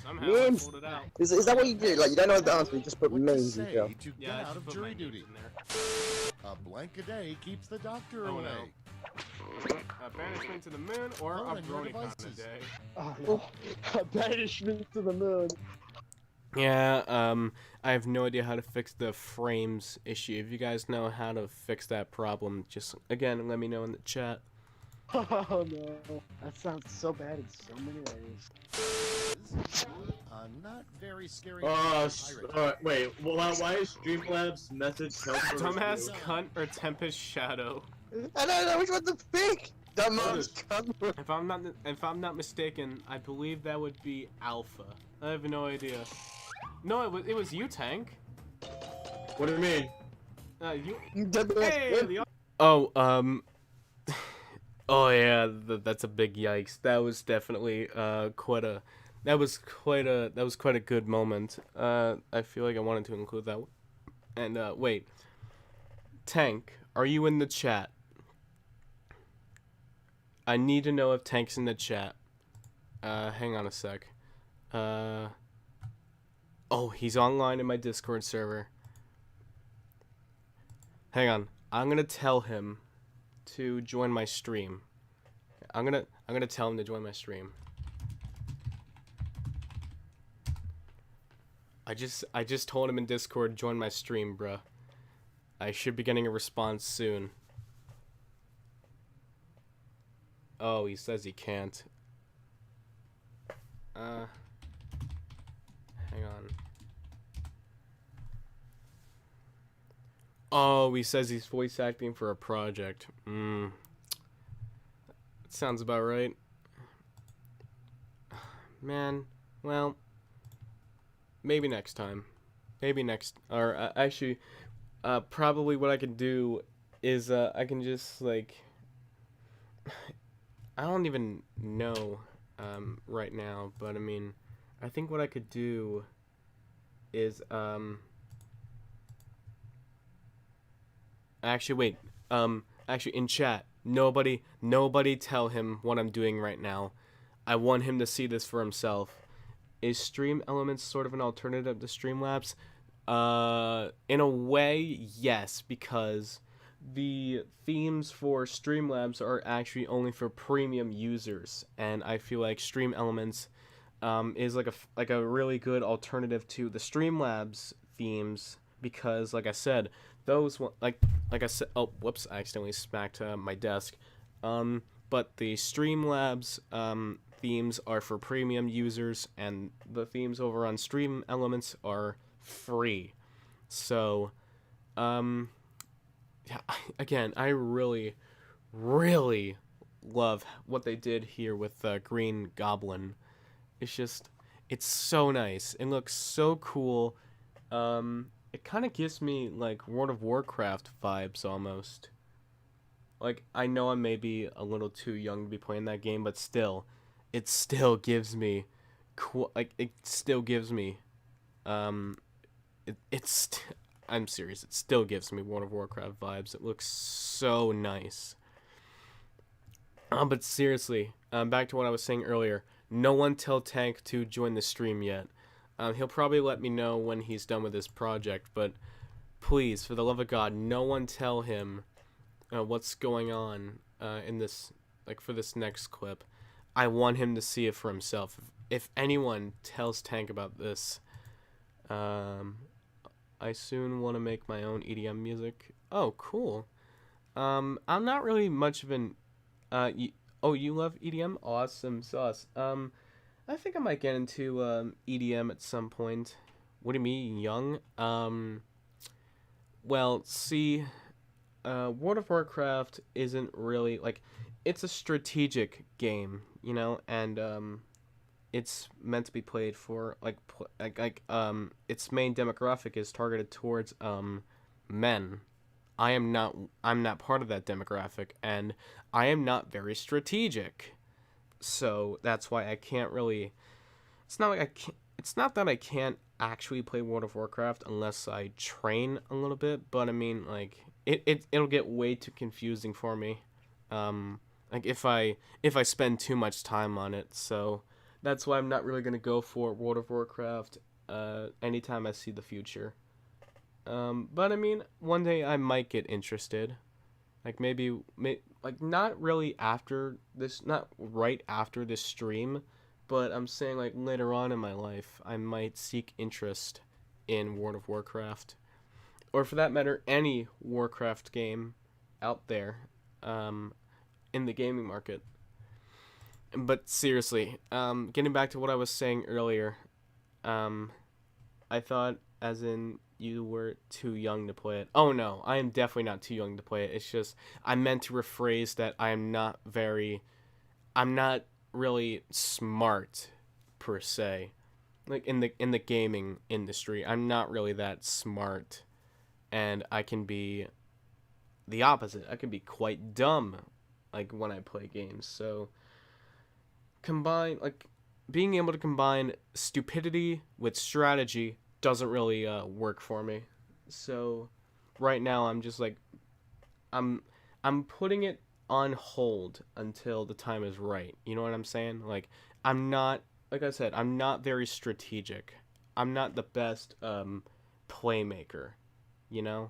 S3: Somehow I
S7: Memes.
S3: pulled it out.
S7: Is that what you do? Like, you don't know the answer, you just put
S4: What to
S7: memes in
S4: say
S7: jail.
S4: to get
S3: Yeah, I
S4: out
S3: just
S4: of
S3: put
S4: jury
S3: my names
S4: duty?
S3: in there.
S4: A blank a day keeps the doctor
S3: Oh,
S4: away.
S3: no. A banishment to the moon or
S4: Oh,
S3: a
S4: and more
S3: brony con a
S4: devices.
S3: day.
S5: Oh no. A banishment to the moon.
S3: Yeah, I have no idea how to fix the frames issue. If you guys know how to fix that problem, just again let me know in the chat.
S5: Oh no. That sounds so bad in so many ways.
S4: Not very scary. pirate.
S6: Wait, why is Streamlabs message helpful?
S3: Dumbass cunt or Tempest Shadow.
S7: I don't know which one to pick! Dumbass cunt.
S3: If I'm not mistaken, I believe that would be Alpha. I have no idea. No, it was you, Tank.
S6: What do you mean?
S3: You.
S7: Dumbass
S3: Hey,
S7: cunt.
S3: the oh, oh yeah, that's a big yikes. That was definitely quite a good moment. I feel like I wanted to include that. And wait, Tank, are you in the chat? I need to know if Tank's in the chat. Hang on a sec. Oh, he's online in my Discord server. Hang on. I'm gonna tell him to join my stream. I'm gonna tell him to join my stream. I just told him in Discord, join my stream, bruh. I should be getting a response soon. Oh, he says he can't. Hang on. Oh, he says he's voice acting for a project. That sounds about right. Man, well, maybe next time. Maybe next, or actually, probably what I can do is I can just like, I don't even know right now, but I mean, I think what I could do is actually wait, actually in chat, nobody tell him what I'm doing right now. I want him to see this for himself. Is Stream Elements sort of an alternative to Streamlabs? In a way, yes, because the themes for Streamlabs are actually only for premium users, and I feel like Stream Elements is like a really good alternative to the Streamlabs themes, because like I said, those like I said, oh whoops, I accidentally smacked my desk. But the Streamlabs themes are for premium users, and the themes over on Stream Elements are free. So yeah, again, I really love what they did here with Green Goblin. It's so nice. It looks so cool. It kind of gives me like World of Warcraft vibes almost. Like, I know I may be a little too young to be playing that game, but still, it still gives me cool. Like, it still gives me, I'm serious. It still gives me World of Warcraft vibes. It looks so nice. But seriously, back to what I was saying earlier. No one tell Tank to join the stream yet. He'll probably let me know when he's done with his project, but please, for the love of God, no one tell him what's going on in this, like, for this next clip. I want him to see it for himself. If anyone tells Tank about this, I soon want to make my own EDM music. Oh, cool. I'm not really much of an, you love EDM? Awesome sauce. I think I might get into EDM at some point. What do you mean, young? Well, see, World of Warcraft isn't really, like, it's a strategic game, you know, and it's meant to be played for, its main demographic is targeted towards men. I'm not part of that demographic, and I am not very strategic. So that's why I can't really, it's not that I can't actually play World of Warcraft unless I train a little bit, but I mean, like, it'll get way too confusing for me, like, if I spend too much time on it. So that's why I'm not really gonna go for World of Warcraft anytime I see the future. But I mean, one day I might get interested. Like, maybe not really after this, not right after this stream, but I'm saying, like, later on in my life, I might seek interest in World of Warcraft. Or for that matter, any Warcraft game out there, in the gaming market. But seriously, getting back to what I was saying earlier, I thought, as in, you were too young to play it. Oh no, I am definitely not too young to play it. It's just, I meant to rephrase that I'm not really smart, per se. Like, in the gaming industry, I'm not really that smart. And I can be the opposite. I can be quite dumb, like, when I play games. So, being able to combine stupidity with strategy doesn't really work for me. So right now I'm just like, I'm putting it on hold until the time is right. You know what I'm saying? Like, I'm not, like I said, I'm not very strategic. I'm not the best playmaker, you know?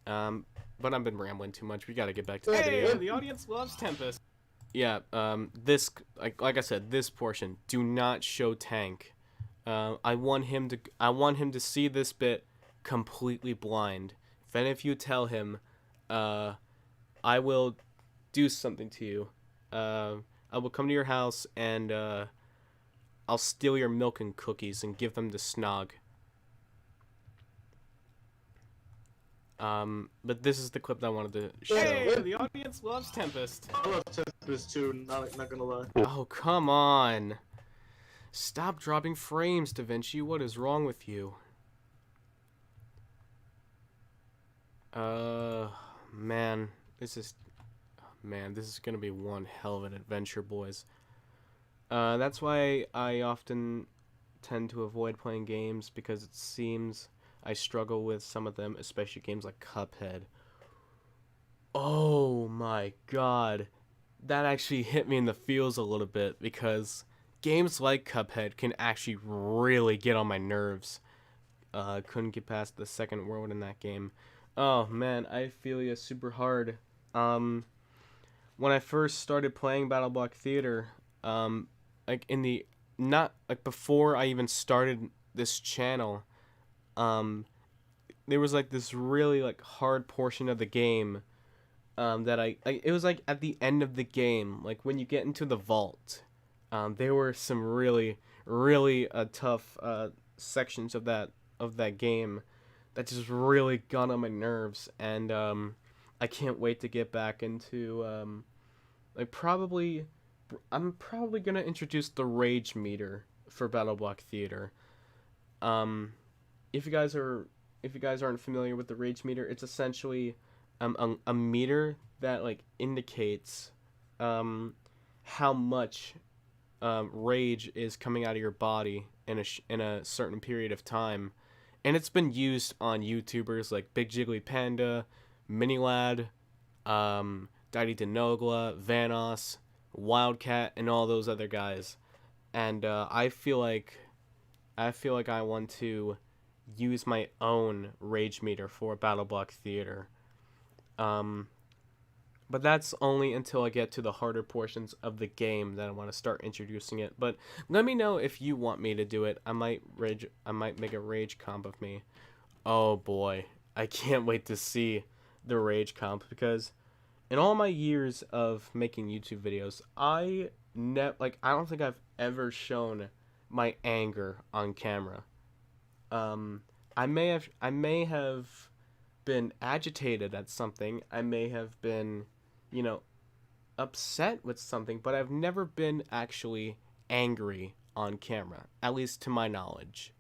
S3: But I've been rambling too much. We gotta get back to the video. The audience loves Tempest. Yeah, this, like I said, this portion, do not show Tank. I want him to see this bit completely blind. If any of you tell him, I will do something to you. I will come to your house and I'll steal your milk and cookies and give them to Snog. But this is the clip that I wanted to show. Hey, the audience loves Tempest.
S6: I love Tempest too, not gonna lie.
S3: Oh, come on. Stop dropping frames, Da Vinci. What is wrong with you? Man, this is gonna be one hell of an adventure, boys. That's why I often tend to avoid playing games, because it seems I struggle with some of them, especially games like Cuphead. Oh my god. That actually hit me in the feels a little bit, because games like Cuphead can actually really get on my nerves. Couldn't get past the second world in that game. Oh man, I feel you super hard. When I first started playing BattleBlock Theater, before I even started this channel, there was like this really like hard portion of the game, that it was like at the end of the game, like when you get into the vault. There were some really tough sections of that game that just really got on my nerves, and I can't wait to get back into I'm probably gonna introduce the rage meter for BattleBlock Theater. If you guys aren't familiar with the rage meter, it's essentially a meter that like indicates how much rage is coming out of your body in a certain period of time, and it's been used on YouTubers like Big Jiggly Panda, Minilad, Daddy Denogla, Vanoss, Wildcat, and all those other guys. And I feel like I feel like I want to use my own rage meter for Battle Block Theater. But that's only until I get to the harder portions of the game that I want to start introducing it. But let me know if you want me to do it. I might make a rage comp of me. Oh boy, I can't wait to see the rage comp, because in all my years of making YouTube videos, I don't think I've ever shown my anger on camera. I may have been agitated at something. I may have been, upset with something, but I've never been actually angry on camera, at least to my knowledge.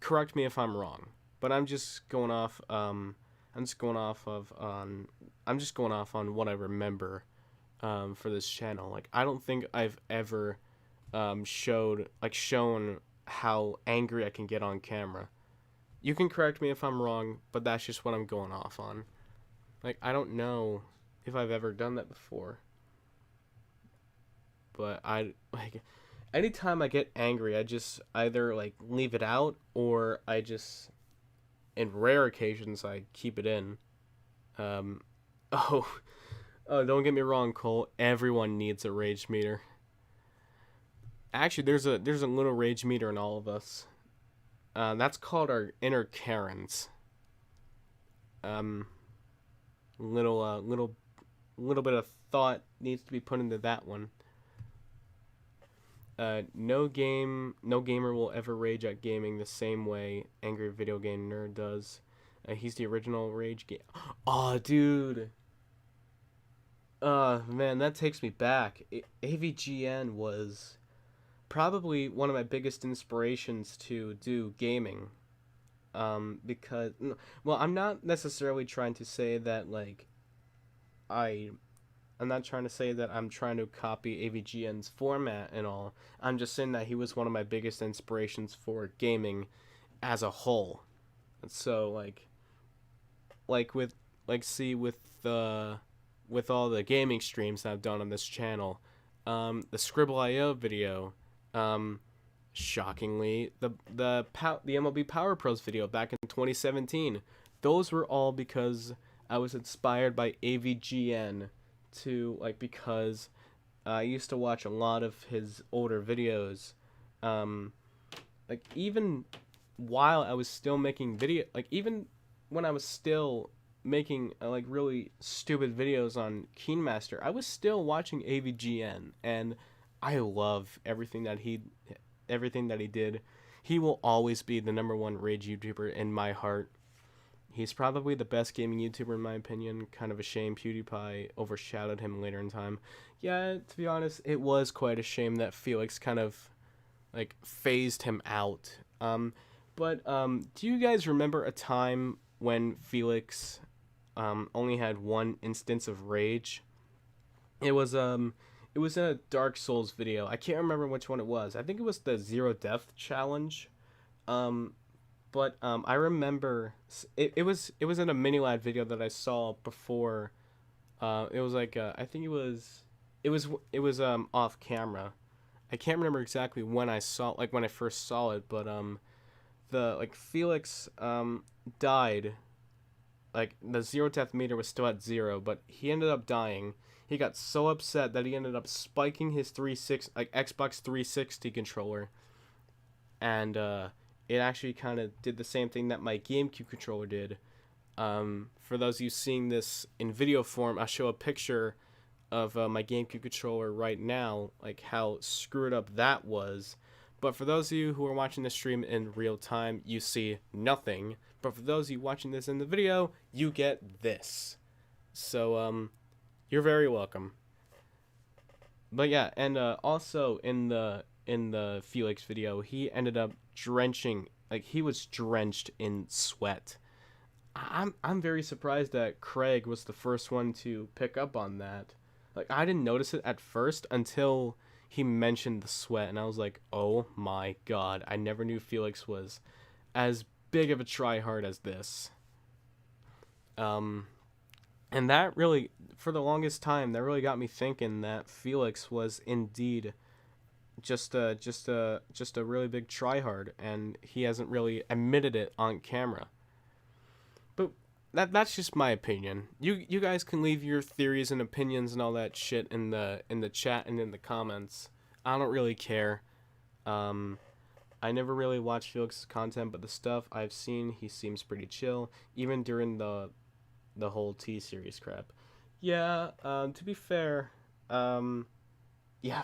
S3: Correct me if I'm wrong, but I'm just going off on what I remember for this channel. Like, I don't think I've ever shown how angry I can get on camera. You can correct me if I'm wrong, but that's just what I'm going off on. Like, I don't know if I've ever done that before. But anytime I get angry, I just either leave it out, or I just, in rare occasions, I keep it in. Oh, don't get me wrong, Cole. Everyone needs a rage meter. Actually, there's a little rage meter in all of us. That's called our inner Karens. Little bit of thought needs to be put into that one. No gamer will ever rage at gaming the same way angry video game nerd does. He's the original rage game. Oh, dude. Man, that takes me back. AVGN was probably one of my biggest inspirations to do gaming. Because, well, I'm not necessarily trying to say that, I'm not trying to say that I'm trying to copy AVGN's format and all. I'm just saying that he was one of my biggest inspirations for gaming as a whole. So, with all the gaming streams that I've done on this channel, the Scribble.io video, shockingly, the MLB Power Pros video back in 2017, those were all because I was inspired by AVGN because I used to watch a lot of his older videos, even while I was still making even when I was still making really stupid videos on KeenMaster, I was still watching AVGN, and I love everything that he did. He will always be the #1 rage YouTuber in my heart. He's probably the best gaming YouTuber in my opinion. Kind of a shame PewDiePie overshadowed him later in time. Yeah, to be honest, it was quite a shame that Felix kind of phased him out. But do you guys remember a time when Felix only had one instance of rage? It was in a Dark Souls video. I can't remember which one it was. I think it was the Zero Death challenge. But I remember it was in a Minilad video that I saw before. It was I think it was off camera. I can't remember exactly when I saw when I first saw it, but Felix died. The Zero Death meter was still at 0, but he ended up dying. He got so upset that he ended up spiking his Xbox 360 controller, and it actually kind of did the same thing that my GameCube controller did. For those of you seeing this in video form, I'll show a picture of my GameCube controller right now, how screwed up that was. But for those of you who are watching this stream in real time, you see nothing. But for those of you watching this in the video, you get this. So, you're very welcome. But yeah, and also in the Felix video, he ended up drenching, he was drenched in sweat. I'm very surprised that Craig was the first one to pick up on that. I didn't notice it at first until he mentioned the sweat, and I was like, oh my god, I never knew Felix was as big of a tryhard as this. And that really, for the longest time, that really got me thinking that Felix was indeed just a really big tryhard, and he hasn't really admitted it on camera. But that's just my opinion. You guys can leave your theories and opinions and all that shit in the chat and in the comments. I don't really care. I never really watched Felix's content, but the stuff I've seen, he seems pretty chill, even during the whole T-Series crap. Yeah, to be fair, yeah,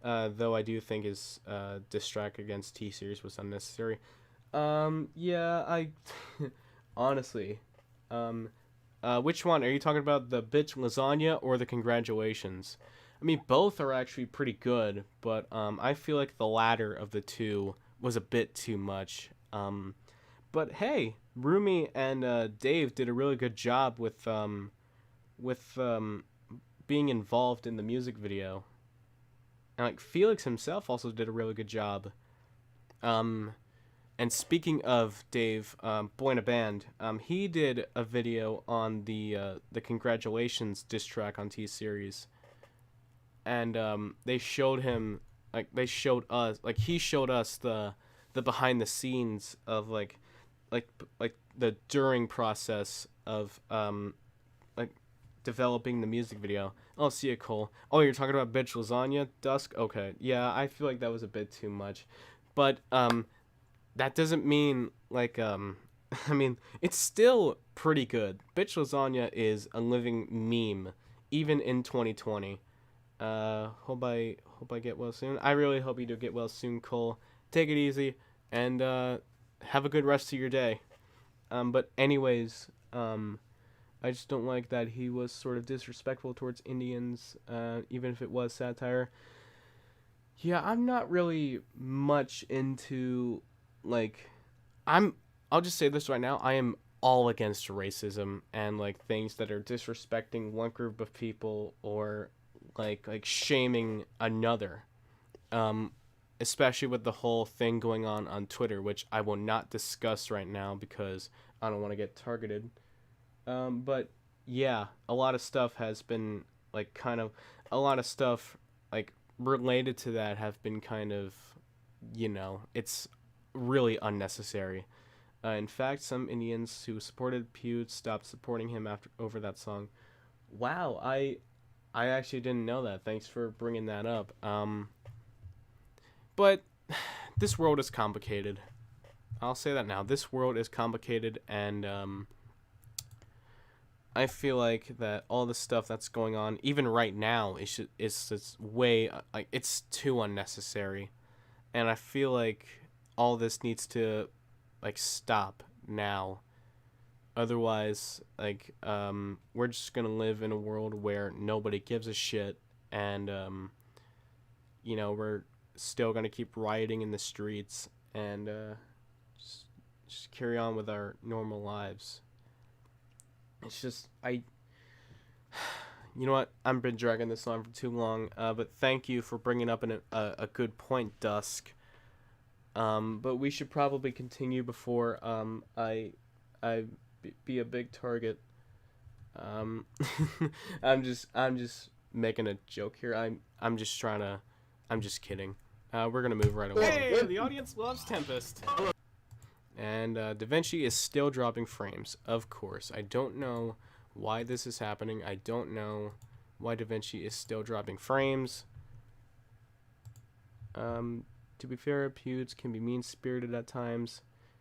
S3: though I do think his diss track against T-Series was unnecessary. Yeah, I honestly, which one are you talking about? The bitch lasagna or the congratulations? I mean, both are actually pretty good, but I feel like the latter of the two was a bit too much. But hey, Rumi and Dave did a really good job with being involved in the music video. And like Felix himself also did a really good job. And speaking of Dave, Boy in a Band, he did a video on the congratulations diss track on T-Series. And they showed him, like he showed us the behind the scenes of like the during process of like developing the music video. Oh, see it, Cole. Oh, you're talking about bitch lasagna, Dusk? Okay, yeah, I feel like that was a bit too much, but that doesn't mean like I mean, it's still pretty good. Bitch lasagna is a living meme, even in 2020. Hope I get well soon. I really hope you do get well soon, Cole. Take it easy, and have a good rest of your day. But anyways, I just don't like that he was sort of disrespectful towards Indians, even if it was satire. Yeah, I'm not really much into, like, I'll just say this right now, I am all against racism and, like, things that are disrespecting one group of people or, like shaming another. Especially with the whole thing going on Twitter, which I will not discuss right now because I don't want to get targeted. But yeah, a lot of stuff has been like a lot of stuff like related to that have been kind of, it's really unnecessary. In fact, some Indians who supported Pewd stopped supporting him over that song. Wow, I actually didn't know that. Thanks for bringing that up. But this world is complicated. I'll say that now. This world is complicated, and I feel like that all the stuff that's going on, even right now, is way, like, it's too unnecessary. And I feel like all this needs to, like, stop now. Otherwise, like, we're just gonna live in a world where nobody gives a shit, and, we're still gonna keep rioting in the streets, and, just carry on with our normal lives. It's just, you know what, I've been dragging this on for too long, but thank you for bringing up a good point, Dusk. But we should probably continue before, I be a big target. I'm just making a joke here. I'm just kidding. We're gonna move right away. Hey, the audience loves Tempest. And DaVinci is still dropping frames, of course. I don't know why this is happening. I don't know why DaVinci is still dropping frames. To be fair, Pewds can be mean-spirited at times.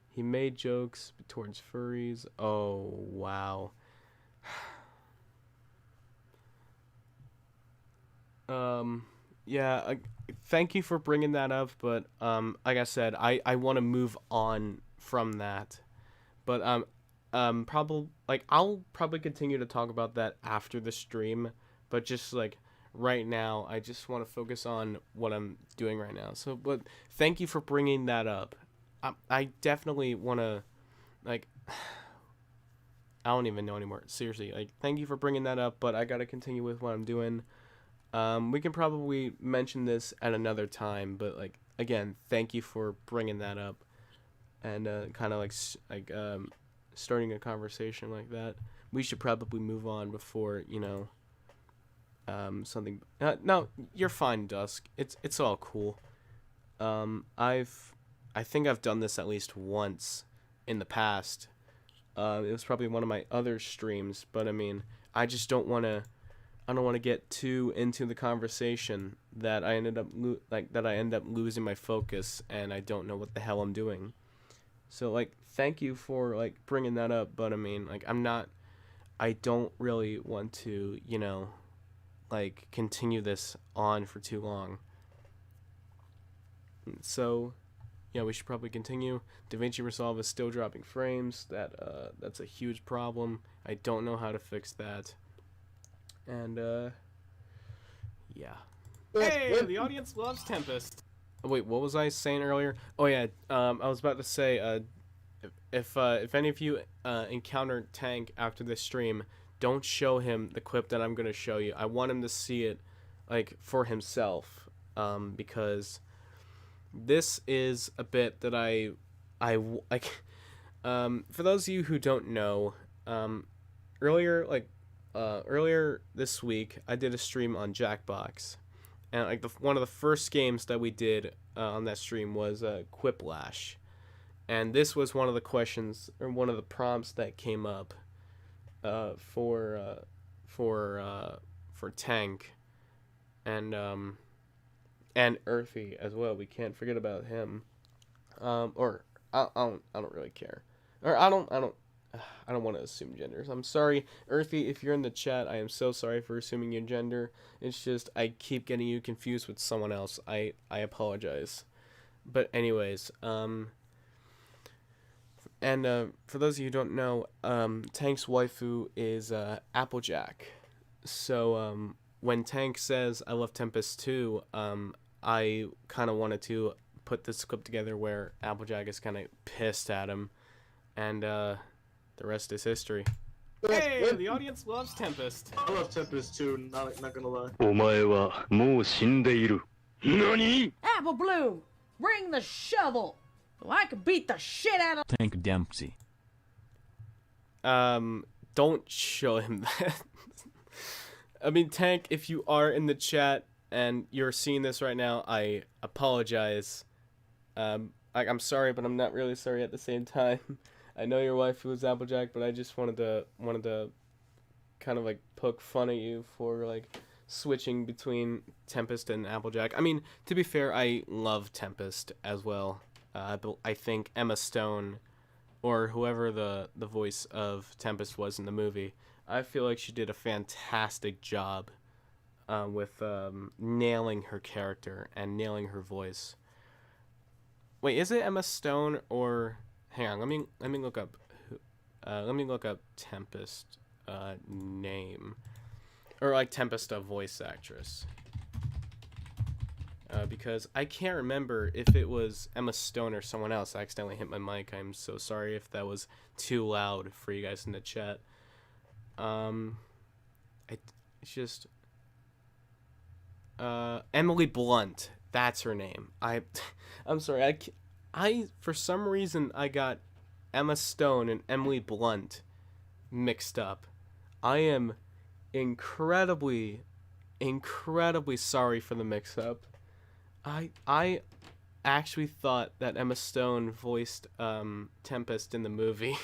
S3: He made jokes towards furries. Oh, wow. Yeah, thank you for bringing that up, but like I said, I want to move on from that. But probably, like, I'll probably continue to talk about that after the stream, but just like right now, I just want to focus on what I'm doing right now. So, but thank you for bringing that up. I definitely want to, like, I don't even know anymore. Seriously, like, thank you for bringing that up, but I gotta continue with what I'm doing. We can probably mention this at another time, but, like, again, thank you for bringing that up, and kind of like starting a conversation like that. We should probably move on before, something. No, you're fine, Dusk. It's all cool. I think I've done this at least once in the past. It was probably one of my other streams, but I mean, I just don't want to. I don't want to get too into the conversation that I ended up end up losing my focus and I don't know what the hell I'm doing. So like, thank you for like bringing that up, but I mean, like, I don't really want to, like, continue this on for too long. So, yeah, we should probably continue. DaVinci Resolve is still dropping frames. That's a huge problem. I don't know how to fix that. And, yeah. Hey, the audience loves Tempest. Oh, wait, what was I saying earlier? Oh, yeah, I was about to say, if any of you encounter Tank after this stream, don't show him the clip that I'm going to show you. I want him to see it, like, for himself, because this is a bit that I like, for those of you who don't know, earlier this week, I did a stream on Jackbox, and like one of the first games that we did on that stream was Quiplash, and this was one of the questions or one of the prompts that came up for Tank, and Earthy as well. We can't forget about him, or I don't really care, or I don't want to assume genders. I'm sorry, Earthy, if you're in the chat, I am so sorry for assuming your gender. It's just, I keep getting you confused with someone else. I apologize. But anyways, and for those of you who don't know, Tank's waifu is Applejack. So when Tank says, I love Tempest too, I kind of wanted to put this clip together where Applejack is kind of pissed at him, and the rest is history. Hey, the audience loves Tempest.
S6: I love Tempest too, not gonna lie.
S8: お前はもう死んでいる。何?
S9: Apple Bloom, bring the shovel. I could beat the shit out of
S10: Tank Dempsey.
S3: Don't show him that. I mean, Tank, if you are in the chat and you're seeing this right now, I apologize. I'm sorry, but I'm not really sorry at the same time. I know your wife was Applejack, but I just wanted to kind of like poke fun at you for like switching between Tempest and Applejack. I mean, to be fair, I love Tempest as well. But I think Emma Stone, or whoever the voice of Tempest was in the movie, I feel like she did a fantastic job with nailing her character and nailing her voice. Wait, is it Emma Stone or? Hang on, let me look up. Let me look up Tempest name, or like Tempest voice actress. Because I can't remember if it was Emma Stone or someone else. I accidentally hit my mic. I'm so sorry if that was too loud for you guys in the chat. It's just Emily Blunt. That's her name. I'm sorry. I for some reason I got Emma Stone and Emily Blunt mixed up. I am incredibly sorry for the mix-up. I actually thought that Emma Stone voiced Tempest in the movie.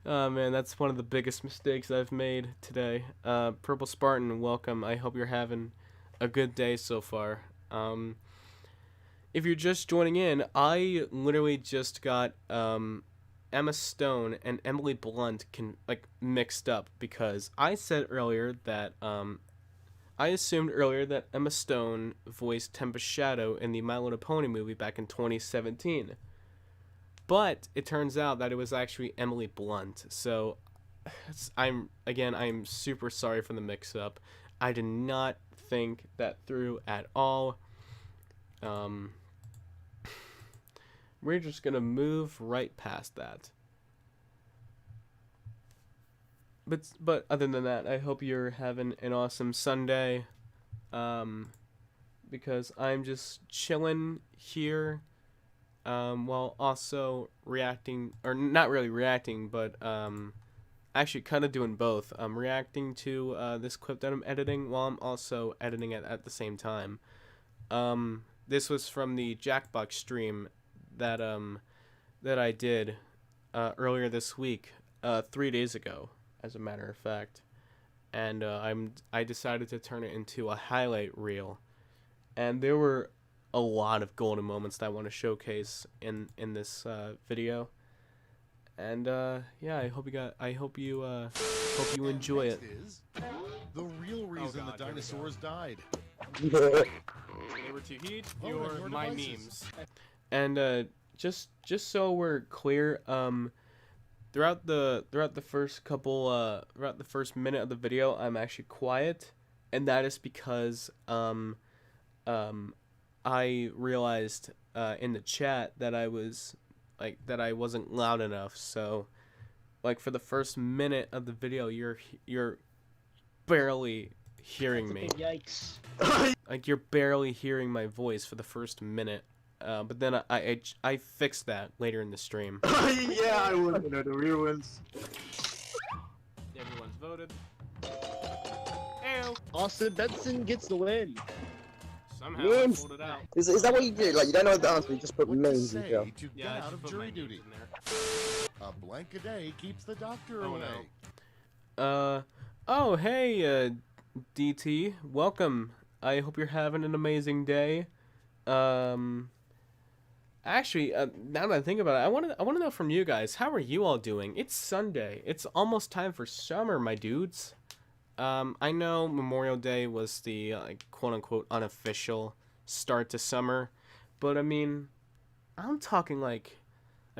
S3: Oh man, that's one of the biggest mistakes I've made today. Purple Spartan, welcome. I hope you're having a good day so far. If you're just joining in, I literally just got Emma Stone and Emily Blunt mixed up because I said earlier that I assumed earlier that Emma Stone voiced Tempest Shadow in the My Little Pony movie back in 2017. But it turns out that it was actually Emily Blunt. So I'm super sorry for the mix-up. I did not think that through at all. We're just gonna move right past that. But other than that, I hope you're having an awesome Sunday. Because I'm just chilling here, while also reacting, or not really reacting, but actually kind of doing both. I'm reacting to this clip that I'm editing while I'm also editing it at the same time. This was from the Jackbox stream that that I did earlier this week, 3 days ago, as a matter of fact. And I decided to turn it into a highlight reel, and there were a lot of golden moments that I want to showcase in this video. And yeah, I hope you enjoy it.
S4: Next is the real reason
S3: God,
S4: the
S3: here we go.
S4: dinosaurs died.
S3: They were to heat
S4: Oh,
S3: your
S4: and your
S3: my
S4: devices.
S3: memes. And just so we're clear, throughout the first minute of the video, I'm actually quiet, and that is because I realized in the chat that I wasn't loud enough. So like for the first minute of the video, you're barely hearing me.
S5: Yikes.
S3: Like you're barely hearing my voice for the first minute. But then I fixed that later in the stream.
S6: Yeah, I would. You know, the real ones.
S3: Everyone's voted. Ew.
S5: Austin Benson gets the win.
S3: Somehow I
S7: Memes.
S3: pulled it out.
S7: Is that what you do? Like, you don't know the answer, you just put
S4: What to
S7: memes in
S4: say
S7: jail.
S4: to get
S3: Yeah, I
S4: out
S3: just
S4: of
S3: put
S4: jury
S3: my
S4: duty?
S3: names in there.
S4: A blank a day keeps the doctor
S3: Oh,
S4: away.
S3: Oh, hey, DT. Welcome. I hope you're having an amazing day. Actually, now that I think about it, I want to know from you guys, how are you all doing? It's Sunday. It's almost time for summer, my dudes. I know Memorial Day was the quote-unquote unofficial start to summer, but I mean, I'm talking like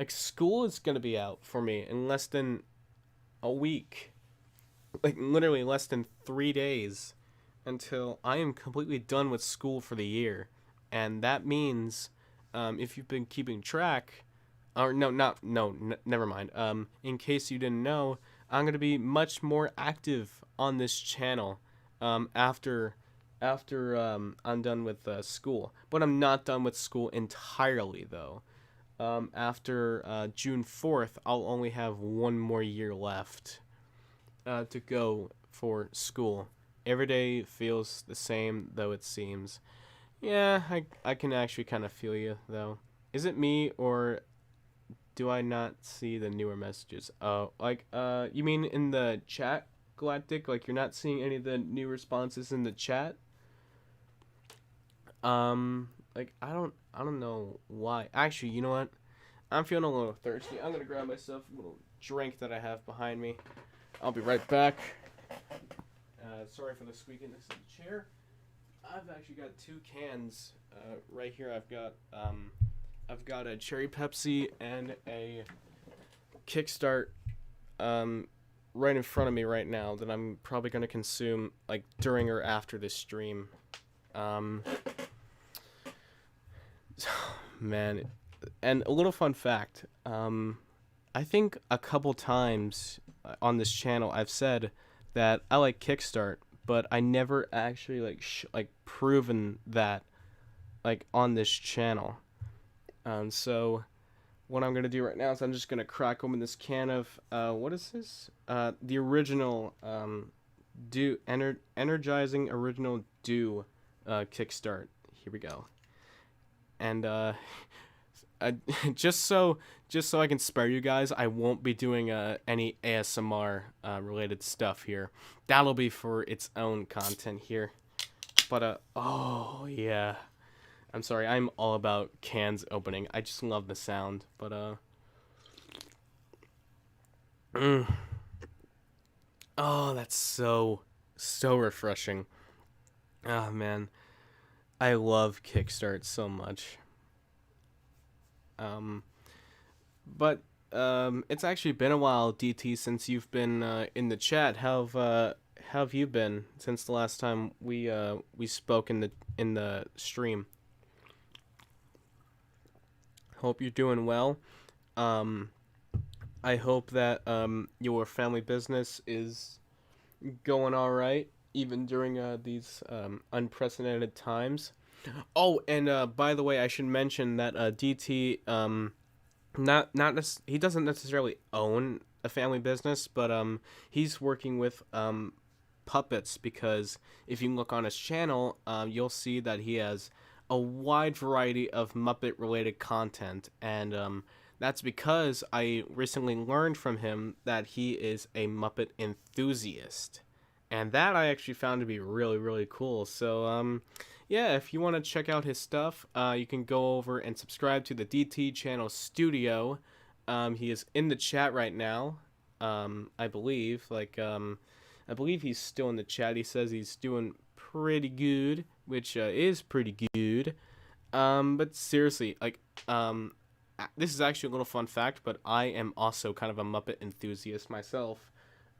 S3: school is gonna be out for me in less than a week, like literally less than 3 days until I am completely done with school for the year. And that means, if you've been keeping track, or never mind. In case you didn't know, I'm gonna be much more active on this channel after I'm done with school. But I'm not done with school entirely though. After June 4th, I'll only have 1 more year left to go for school. Every day feels the same, though it seems. Yeah, I can actually kind of feel you, though. Is it me, or do I not see the newer messages? Oh, like, you mean in the chat, Galactic? Like, you're not seeing any of the new responses in the chat? Like, I don't know why. Actually, you know what? I'm feeling a little thirsty. I'm gonna grab myself a little drink that I have behind me. I'll be right back. Sorry for the squeakiness of the chair. I've actually got 2 cans right here. I've got a cherry Pepsi and a Kickstart right in front of me right now that I'm probably gonna consume like during or after this stream. Man, and a little fun fact. I think a couple times on this channel I've said that I like Kickstart, but I never actually proven that like on this channel. So what I'm gonna do right now is I'm just gonna crack open this can of what is this? The original energizing original Dew Kickstart. Here we go. And just so I can spare you guys, I won't be doing any ASMR related stuff here. That'll be for its own content here. But oh yeah, I'm sorry, I'm all about cans opening. I just love the sound. But oh, that's so refreshing. Oh man, I love Kickstart so much. But it's actually been a while, DT, since you've been in the chat. How have you been since the last time we spoke in the stream? Hope you're doing well. I hope that your family business is going all right, even during these unprecedented times. Oh, and by the way, I should mention that DT he doesn't necessarily own a family business, but he's working with puppets, because if you look on his channel, you'll see that he has a wide variety of Muppet related content, and that's because I recently learned from him that he is a Muppet enthusiast, and that I actually found to be really, really cool. So yeah, if you want to check out his stuff, you can go over and subscribe to the DT Channel Studio. He is in the chat right now, I believe. I believe he's still in the chat. He says he's doing pretty good, which is pretty good. But seriously, this is actually a little fun fact, but I am also kind of a Muppet enthusiast myself.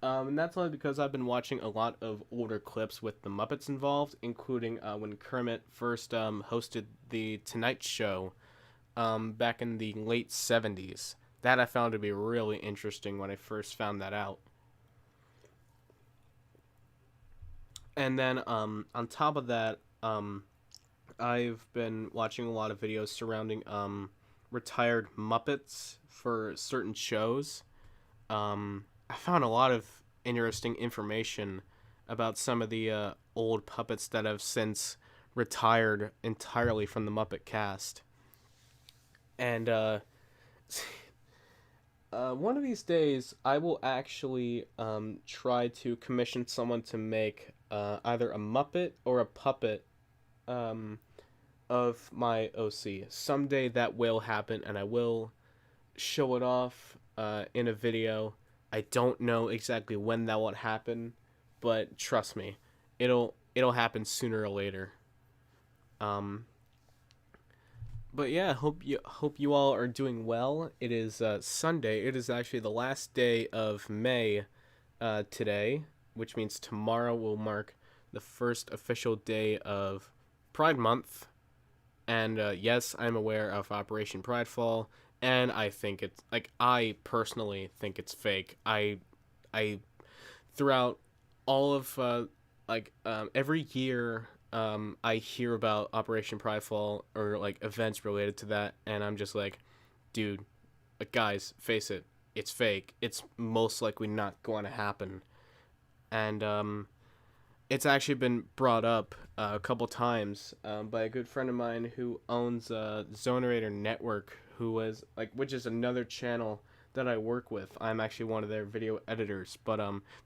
S3: And that's only because I've been watching a lot of older clips with the Muppets involved, including when Kermit first hosted the Tonight Show back in the late 70s. That I found to be really interesting when I first found that out. And then on top of that, I've been watching a lot of videos surrounding retired Muppets for certain shows. I found a lot of interesting information about some of the old puppets that have since retired entirely from the Muppet cast. And one of these days, I will actually try to commission someone to make either a Muppet or a puppet of my OC. Someday that will happen, and I will show it off in a video. I don't know exactly when that will happen, but trust me, it'll happen sooner or later. But yeah, hope you all are doing well. It is Sunday. It is actually the last day of May today, which means tomorrow will mark the first official day of Pride Month. And yes, I'm aware of Operation Pridefall, and I think it's I personally think it's fake. I throughout all of every year I hear about Operation Pridefall or events related to that, and I'm just like, dude, guys, face it, it's fake. It's most likely not going to happen. And it's actually been brought up a couple times by a good friend of mine who owns Zonerator Network, which is another channel that I work with. I'm actually one of their video editors, but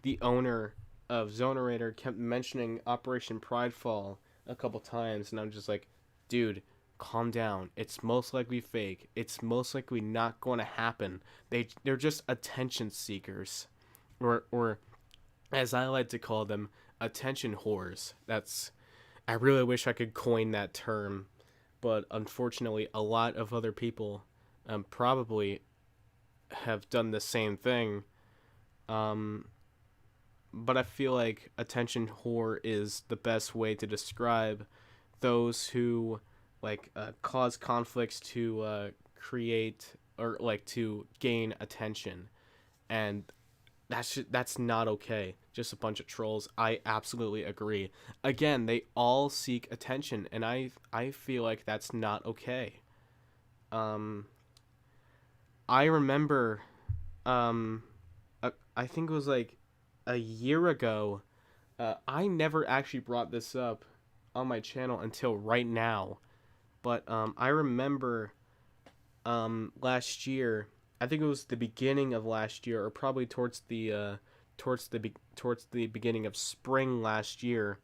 S3: the owner of Zonerator kept mentioning Operation Pridefall a couple times, and I'm just like, dude, calm down. It's most likely fake. It's most likely not going to happen. They're just attention seekers, or as I like to call them, attention whores. I really wish I could coin that term, but unfortunately a lot of other people probably have done the same thing. But I feel like attention whore is the best way to describe those who cause conflicts to create or to gain attention, and that's not okay. Just a bunch of trolls. I absolutely agree. Again, they all seek attention, and I feel like that's not okay. I remember I think it was a year ago. I never actually brought this up on my channel until right now, but I remember last year, I think it was the beginning of last year, or probably towards the beginning of spring last year,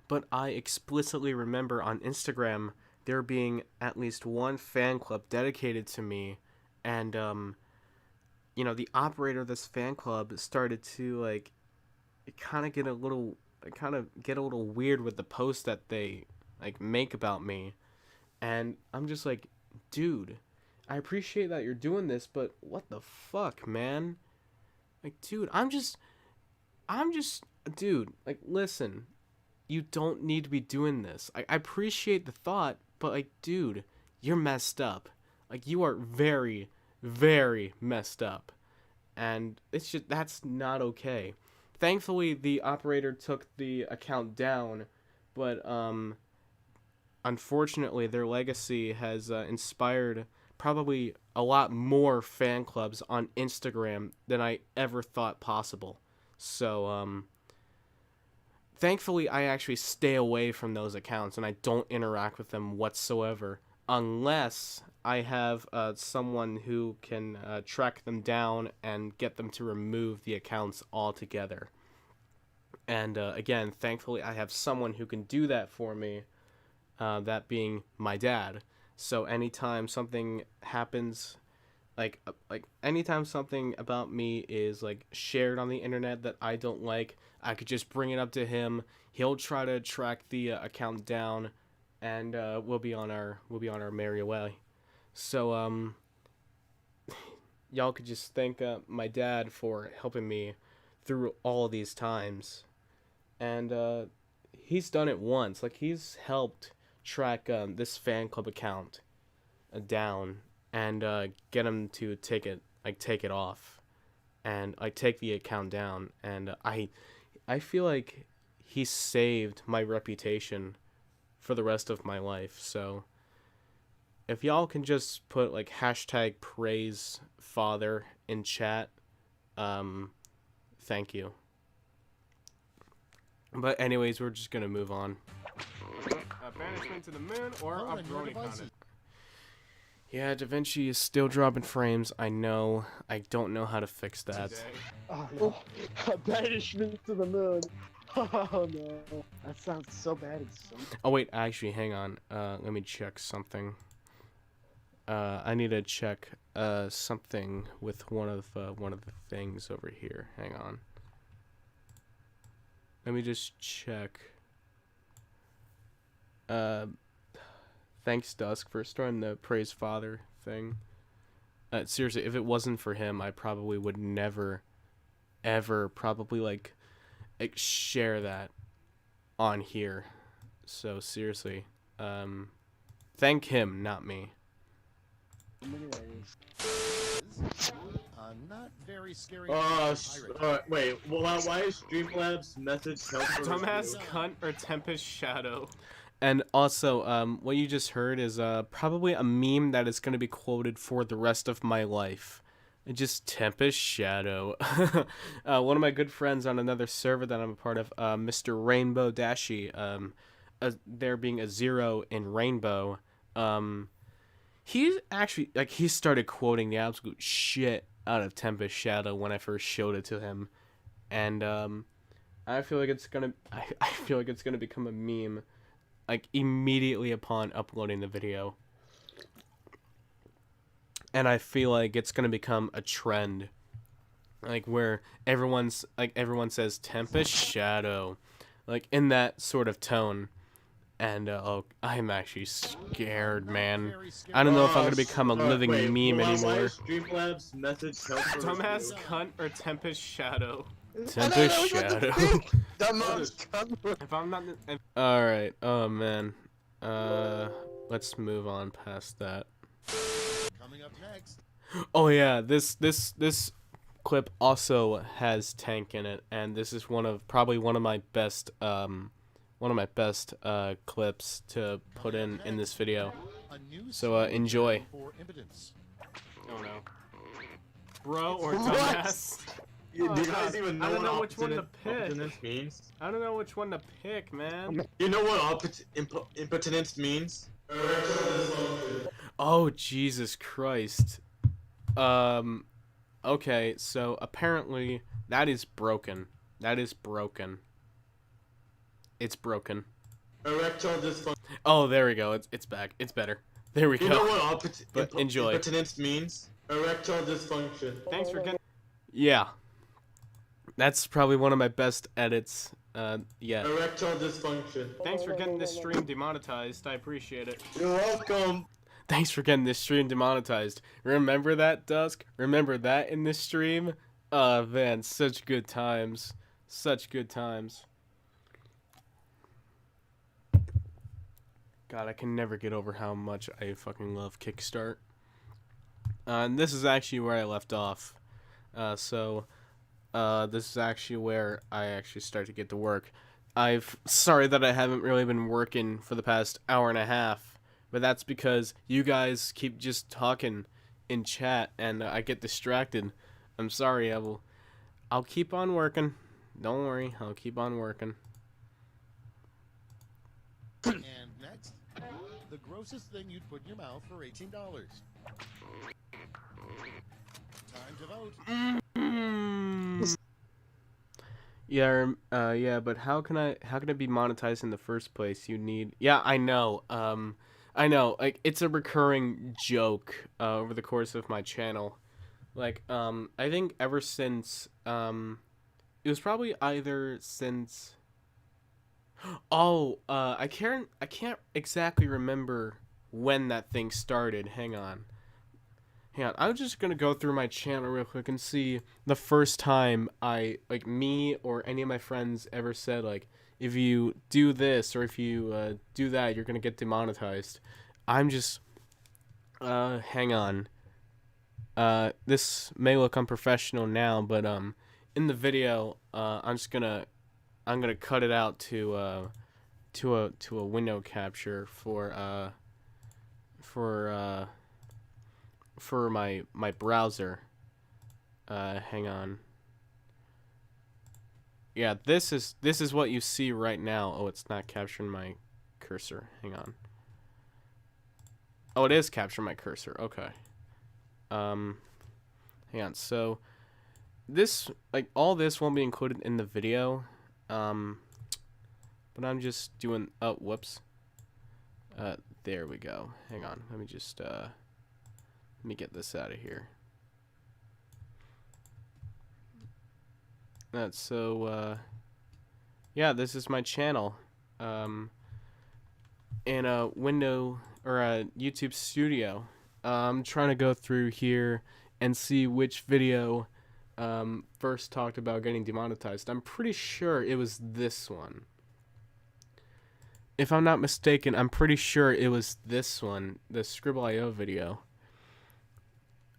S3: but I explicitly remember on Instagram there being at least one fan club dedicated to me, and the operator of this fan club started to kind of get a little weird with the posts that they make about me, and I'm just like, dude, I appreciate that you're doing this, but what the fuck, man? Dude, dude, listen, you don't need to be doing this. I appreciate the thought, but dude, you're messed up. You are very, very messed up, and it's just, that's not okay. Thankfully, the operator took the account down, but unfortunately, their legacy has inspired probably a lot more fan clubs on Instagram than I ever thought possible. So, thankfully, I actually stay away from those accounts and I don't interact with them whatsoever unless I have someone who can track them down and get them to remove the accounts altogether. And again, thankfully, I have someone who can do that for me, that being my dad. So anytime something happens, like anytime something about me is like shared on the internet that I don't like, I could just bring it up to him. He'll try to track the account down, and we'll be on our merry way. So y'all could just thank my dad for helping me through all of these times. And he's done it once. Like, he's helped track this fan club account down and get him to take it off, and take the account down. And I feel like he saved my reputation for the rest of my life. So if y'all can just put like #PraiseFather in chat, thank you. But anyways, we're just gonna move on. Banishment to the moon or a brony fountain. Yeah, DaVinci is still dropping frames. I know. I don't know how to fix that.
S5: Oh no. Banishment to the moon. Oh no. That sounds so bad and so.
S3: Oh wait, actually, hang on. Let me check something. I need to check something with one of the things over here. Hang on. Let me just check. Thanks, Dusk, for starting the Praise Father thing. Seriously, if it wasn't for him, I probably would never, ever, probably like share that on here. So seriously, thank him, not me.
S4: Not very scary.
S6: Wait. Why is Streamlabs message helpful?
S3: Dumbass cunt or Tempest Shadow. And also, what you just heard is probably a meme that is going to be quoted for the rest of my life. Just Tempest Shadow. One of my good friends on another server that I'm a part of, Mr. Rainbow Dashi, there being a 0 in Rainbow, he actually, like, he started quoting the absolute shit out of Tempest Shadow when I first showed it to him. And I feel like it's gonna become a meme, like, immediately upon uploading the video. And I feel like it's gonna become a trend, like, where everyone says Tempest Shadow, like, in that sort of tone. And oh, I'm actually scared, man. I don't know if I'm gonna become a living meme anymore.
S6: Why is Streamlabs message helpful?
S3: Dumbass cunt or Tempest Shadow.
S7: Tempest
S3: Shadow.
S7: Dumbass cunt.
S3: If I'm not. All right. Oh man. Let's move on past that.
S4: Coming up next.
S3: Oh yeah, this clip also has Tank in it, and this is probably one of my best clips to put in this video. So enjoy.
S4: Oh
S3: no. Bro or dumbass?
S6: Do you guys even know
S3: I don't know
S6: what
S3: which one to pick.
S6: impotence means?
S3: I don't know which one to pick, man.
S6: You know what impotence means?
S3: Oh, Jesus Christ. Okay, so apparently that is broken. That is broken. It's broken.
S6: Erectile dysfunction.
S3: Oh, there we go. It's back. It's better. There we go.
S6: You know what
S3: But enjoy.
S6: impotence means? Erectile dysfunction.
S3: Thanks for getting. Yeah. That's probably one of my best edits yet.
S6: Erectile dysfunction.
S3: Thanks for getting this stream demonetized. I appreciate it.
S6: You're welcome.
S3: Thanks for getting this stream demonetized. Remember that, Dusk? Remember that in this stream? Man, such good times. Such good times. God, I can never get over how much I fucking love Kickstart. And this is actually where I left off. This is actually where I actually start to get to work. Sorry that I haven't really been working for the past hour and a half, but that's because you guys keep just talking in chat and I get distracted. I'm sorry. I'll keep on working. Don't worry, I'll keep on working.
S4: And next, the grossest thing you'd put in your mouth for $18. Time to vote.
S3: Yeah, but how can it be monetized in the first place? You need, yeah, I know, like, it's a recurring joke, over the course of my channel. Like, I think ever since, it was probably either since, I can't exactly remember when that thing started. Hang on. I'm just gonna go through my channel real quick and see the first time me or any of my friends ever said, like, if you do this or if you do that, you're gonna get demonetized. I'm just, hang on. This may look unprofessional now, but in the video, I'm gonna cut it out to a window capture for my browser. Hang on. Yeah, this is what you see right now. Oh, it's not capturing my cursor. Hang on. Oh, it is capturing my cursor. Okay. Hang on. So this, like, all this won't be included in the video. But I'm just doing, oh, whoops. There we go. Hang on. Let me just let me get this out of here. That's so, yeah, this is my channel. In a window, or a YouTube studio. I'm trying to go through here and see which video first talked about getting demonetized. I'm pretty sure it was this one. If I'm not mistaken, I'm pretty sure it was this one, the Scribble.io video.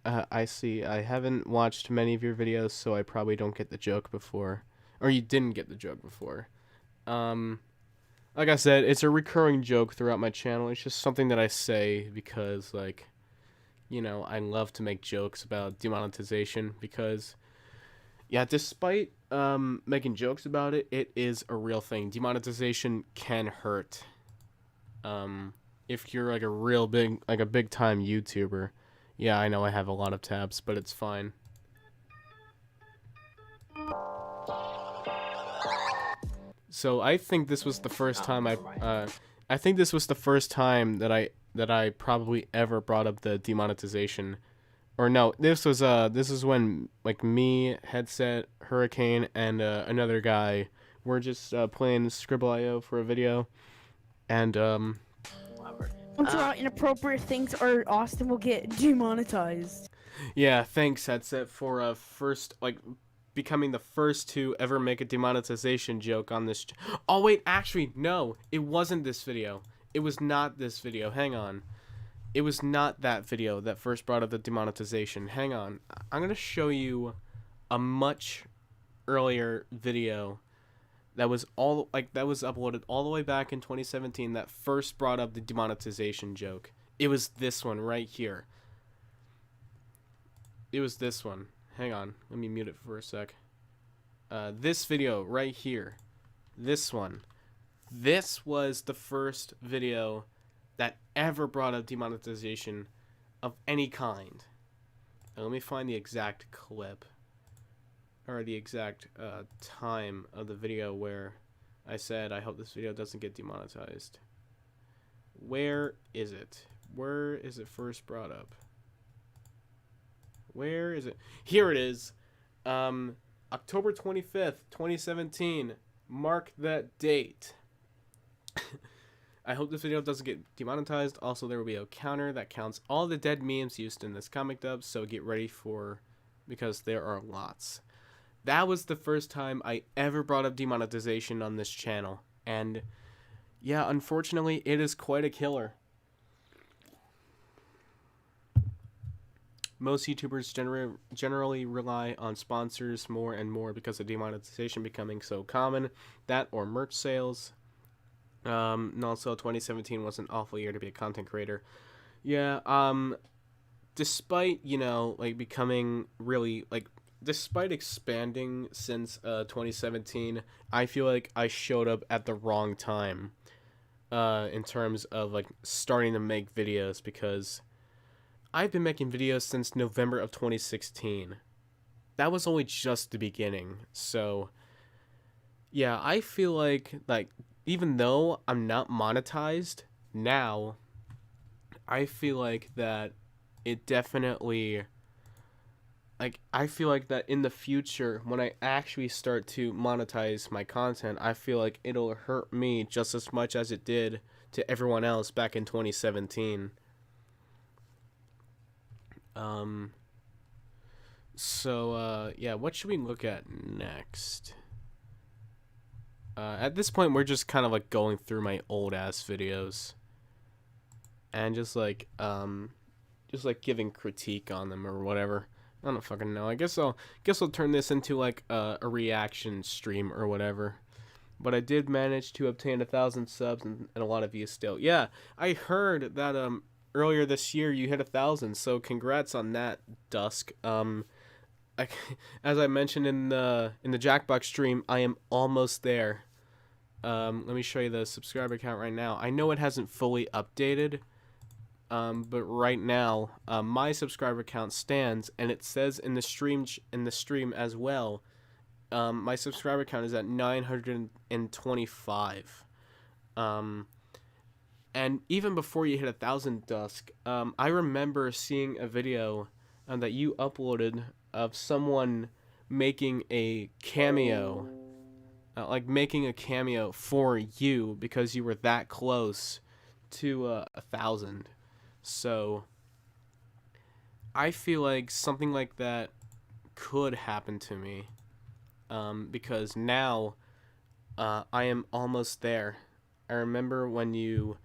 S3: I see. I haven't watched many of your videos, so I probably don't get the joke before. Or you didn't get the joke before. Like I said, it's a recurring joke throughout my channel. It's just something that I say because, like, you know, I love to make jokes about demonetization because, yeah, despite making jokes about it, it is a real thing. Demonetization can hurt. If you're like a real big, like a big time YouTuber. Yeah, I know I have a lot of tabs, but it's fine. So I think this was the first time I think this was the first time that I probably ever brought up the demonetization. Or no, this is when, like, me, Headset, Hurricane, and another guy were just playing Scribble.io for a video, and
S10: Don't throw out inappropriate things or Austin will get demonetized.
S3: Yeah, thanks, Headset, for first, like, becoming the first to ever make a demonetization joke on this. Oh wait, actually, no, it wasn't this video. It was not this video. Hang on. It was not that video that first brought up the demonetization. Hang on. I'm going to show you a much earlier video that was uploaded all the way back in 2017 that first brought up the demonetization joke. It was this one right here. It was this one. Hang on. Let me mute it for a sec. This video right here. This one. This was the first video that ever brought up demonetization of any kind. Now, let me find the exact clip, or the exact time of the video where I said I hope this video doesn't get demonetized. Where is it? Where is it first brought up? Where is it? Here it is. October 25th, 2017. Mark that date. I hope this video doesn't get demonetized. Also, there will be a counter that counts all the dead memes used in this comic dub, so get ready because there are lots. That was the first time I ever brought up demonetization on this channel, and yeah, unfortunately, it is quite a killer. Most YouTubers generally rely on sponsors more and more because of demonetization becoming so common. That or merch sales. And also 2017 was an awful year to be a content creator. Yeah, despite, you know, like becoming really, like, despite expanding since 2017, I feel like I showed up at the wrong time in terms of, like, starting to make videos, because I've been making videos since November of 2016. That was only just the beginning. So, yeah, I feel like, even though I'm not monetized now, I feel like that it definitely, like, I feel like that in the future, when I actually start to monetize my content, I feel like it'll hurt me just as much as it did to everyone else back in 2017. Yeah, what should we look at next? At this point, we're just kind of, like, going through my old-ass videos. And just giving critique on them or whatever. I don't fucking know. I guess I'll turn this into, like, a reaction stream or whatever. But I did manage to obtain 1,000 subs and a lot of views still. Yeah, I heard that, earlier this year you hit 1,000, so congrats on that, Dusk. As I mentioned in the Jackbox stream, I am almost there. Let me show you the subscriber count right now. I know it hasn't fully updated, but right now, my subscriber count stands, and it says in the stream as well. My subscriber count is at 925. And even before you hit 1,000, Dusk, I remember seeing a video that you uploaded of someone making a cameo, making a cameo for you because you were that close to 1,000. So I feel like something like that could happen to me, because now I am almost there. I remember when you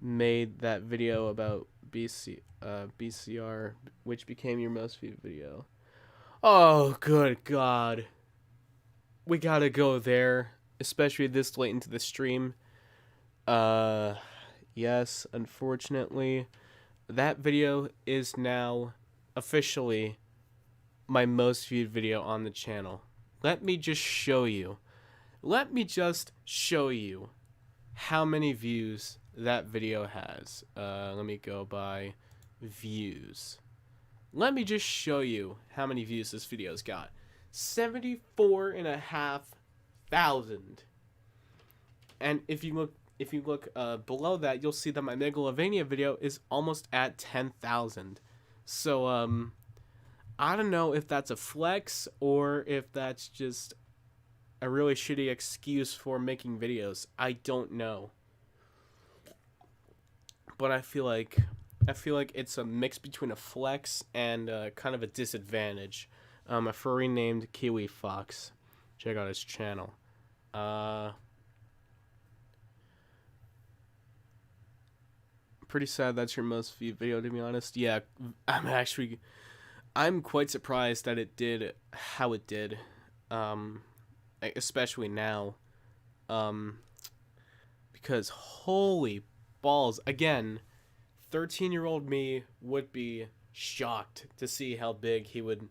S3: made that video about BCR, which became your most viewed video. Oh, good God. We gotta go there, especially this late into the stream. Yes, unfortunately, that video is now officially my most viewed video on the channel. Let me just show you how many views that video has. Let me go by views. Let me just show you how many views this video's got. 74,500. And if you look below that, you'll see that my Megalovania video is almost at 10,000. So I don't know if that's a flex or if that's just a really shitty excuse for making videos. I don't know. But I feel like it's a mix between a flex and kind of a disadvantage. A furry named Kiwi Fox. Check out his channel. Pretty sad that's your most viewed video, to be honest. Yeah, I'm quite surprised that it did how it did. Especially now. Because holy balls, again, 13-year-old me would be shocked to see how big he would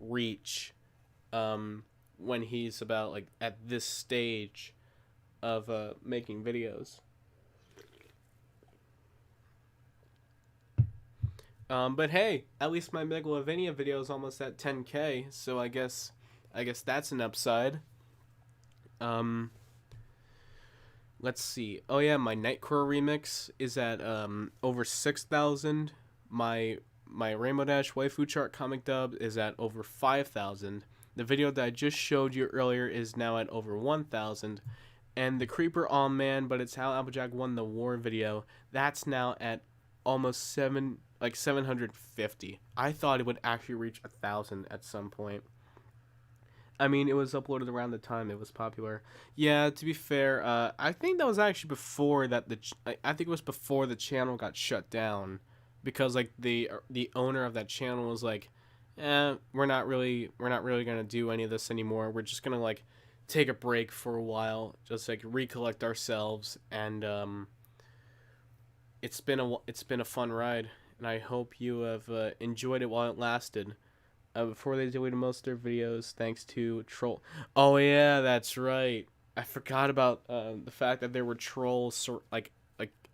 S3: reach when he's about at this stage of making videos. But hey, at least my Megalovania video is almost at 10K, so I guess that's an upside. Let's see. Oh yeah, my Nightcrawler remix is at over 6,000. My Rainbow Dash waifu chart comic dub is at over 5,000. The video that I just showed you earlier is now at over 1,000. And the Creeper All Man, but it's how Applejack won the war video, that's now at almost 750. I thought it would actually reach 1,000 at some point. I mean, it was uploaded around the time it was popular. Yeah, to be fair, I think that was actually before that I think it was before the channel got shut down, because the owner of that channel was like, we're not really gonna do any of this anymore. We're just gonna take a break for a while, just like recollect ourselves, and it's been a fun ride, and I hope you have enjoyed it while it lasted. Before they deleted most of their videos, thanks to troll. Oh yeah, that's right. I forgot about the fact that there were trolls like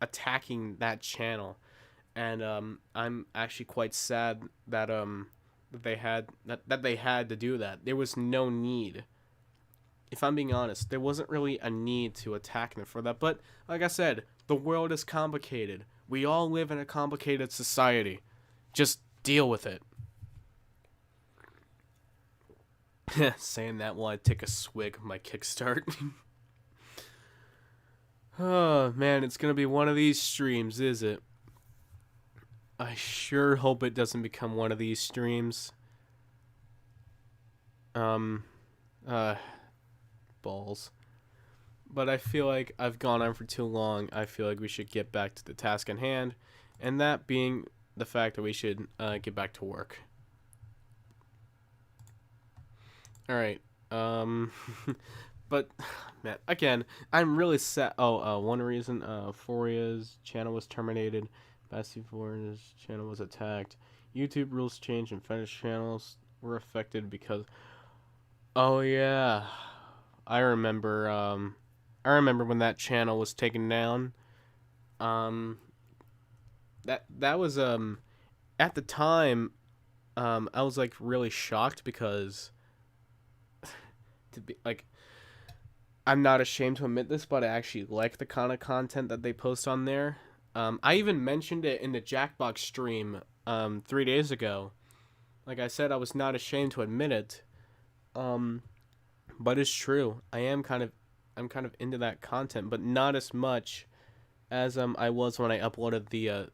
S3: attacking that channel, and I'm actually quite sad that they had to do that. There was no need. If I'm being honest, there wasn't really a need to attack them for that. But like I said, the world is complicated. We all live in a complicated society. Just deal with it. Saying that while I take a swig of my kickstart. Oh man, it's gonna be one of these streams, is it? I sure hope it doesn't become one of these streams. Balls. But I feel like I've gone on for too long. I feel like we should get back to the task in hand, and that being the fact that we should get back to work. Alright, but, man, again, I'm really sad. Oh, one reason, Foria's channel was terminated, Foria's channel was attacked, YouTube rules changed, and fetish channels were affected because, oh yeah, I remember when that channel was taken down. That was, at the time, I was, like, really shocked because, to be like, I'm not ashamed to admit this, but I actually like the kind of content that they post on there. I even mentioned it in the Jackbox stream 3 days ago. Like I said, I was not ashamed to admit it. But it's true. I'm kind of into that content, but not as much as I was when I uploaded the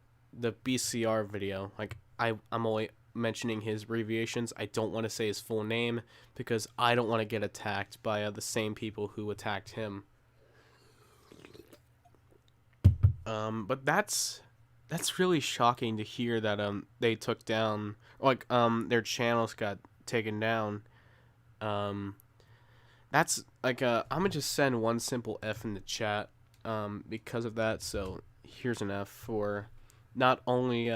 S3: BCR video. Like I'm only mentioning his abbreviations. I don't want to say his full name because I don't want to get attacked by the same people who attacked him. But that's really shocking to hear that they took down, like, their channels got taken down. That's like I'm gonna just send one simple F in the chat because of that. So here's an F for not only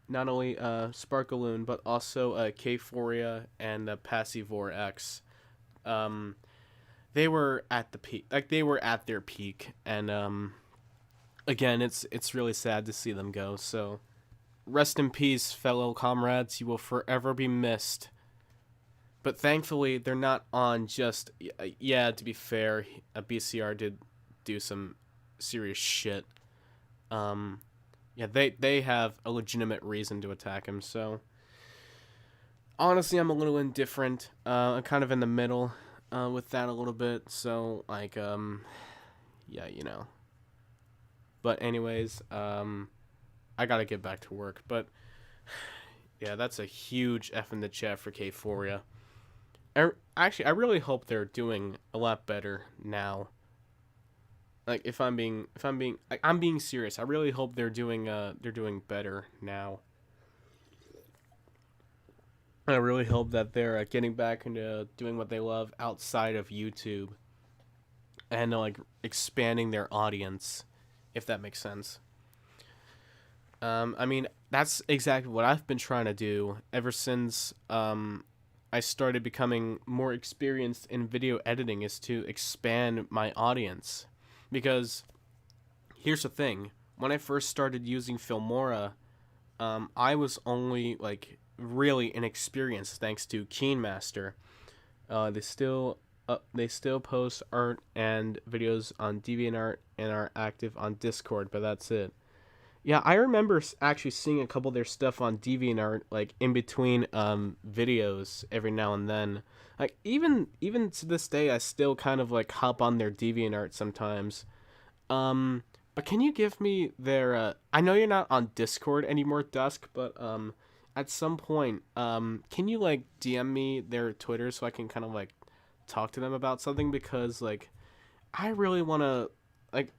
S3: Sparkaloon, but also Kforia and Passivore X. They were at the peak, like they were at their peak, and again, it's really sad to see them go. So rest in peace, fellow comrades. You will forever be missed. But thankfully, they're not on just... Yeah, to be fair, BCR did do some serious shit. Yeah, they have a legitimate reason to attack him, so... Honestly, I'm a little indifferent. I'm kind of in the middle with that a little bit, so, like, yeah, you know. But anyways, I gotta get back to work, but... Yeah, that's a huge F in the chat for Kforia. Actually, I really hope they're doing a lot better now. Like, I'm being serious. I really hope they're doing better now. I really hope that they're getting back into doing what they love outside of YouTube, and like expanding their audience, if that makes sense. I mean, that's exactly what I've been trying to do ever since I started becoming more experienced in video editing, is to expand my audience. Because here's the thing, when I first started using Filmora, I was only like really inexperienced thanks to KeenMaster. They still post art and videos on DeviantArt and are active on Discord, but that's it. Yeah, I remember actually seeing a couple of their stuff on DeviantArt, like, in between videos every now and then. Like, even to this day, I still kind of, like, hop on their DeviantArt sometimes. But can you give me their, I know you're not on Discord anymore, Dusk, but, at some point, can you, like, DM me their Twitter so I can kind of, like, talk to them about something? Because, like, I really want to, like...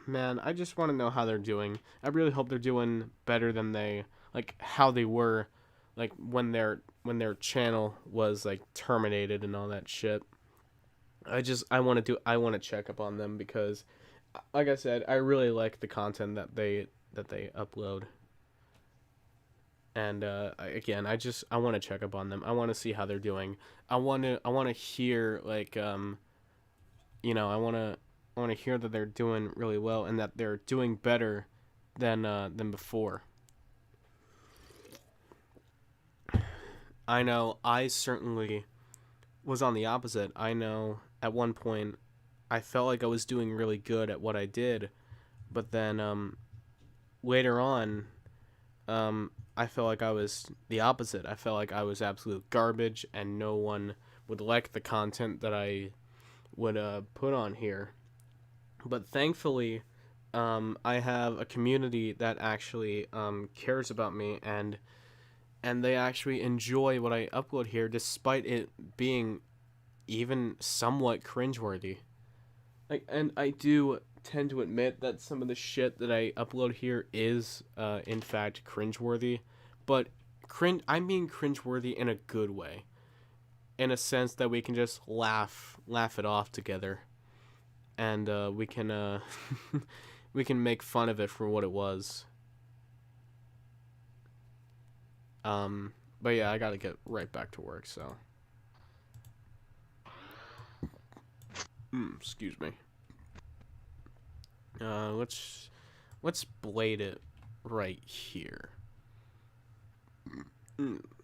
S3: Man, I just want to know how they're doing. I really hope they're doing better than how they were, like, when their channel was, like, terminated and all that shit. I want to check up on them because, like I said, I really like the content that they upload. And again, I want to check up on them. I want to see how they're doing. I want to hear like you know, I want to hear that they're doing really well and that they're doing better than before. I know I certainly was on the opposite. I know at one point I felt like I was doing really good at what I did, but then later on I felt like I was the opposite. I felt like I was absolute garbage and no one would like the content that I would put on here. But thankfully, I have a community that actually cares about me and they actually enjoy what I upload here despite it being even somewhat cringeworthy. Like, and I do tend to admit that some of the shit that I upload here is in fact cringeworthy, but I'm being cringeworthy in a good way, in a sense that we can just laugh it off together, and we can we can make fun of it for what it was. But yeah, I gotta get right back to work, so excuse me. Let's blade it right here.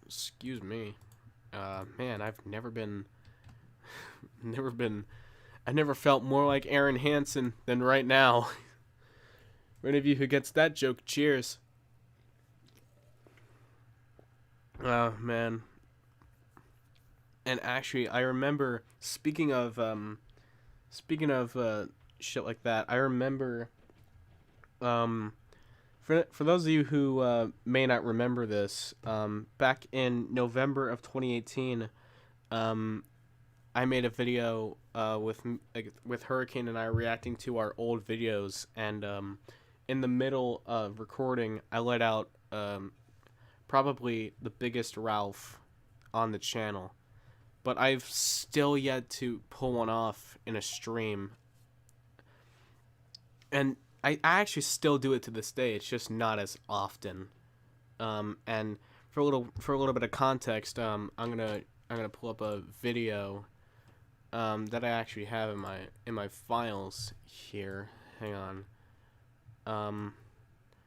S3: Excuse me. Man, I've never felt more like Aaron Hansen than right now. For any of you who gets that joke, cheers. Oh, man. And actually, I remember, speaking of shit like that, I remember, for those of you who may not remember this, back in November of 2018, I made a video with Hurricane and I reacting to our old videos, and in the middle of recording, I let out probably the biggest Ralph on the channel, but I've still yet to pull one off in a stream, and I actually still do it to this day. It's just not as often. And for a little bit of context, I'm gonna pull up a video that I actually have in my files here. Hang on.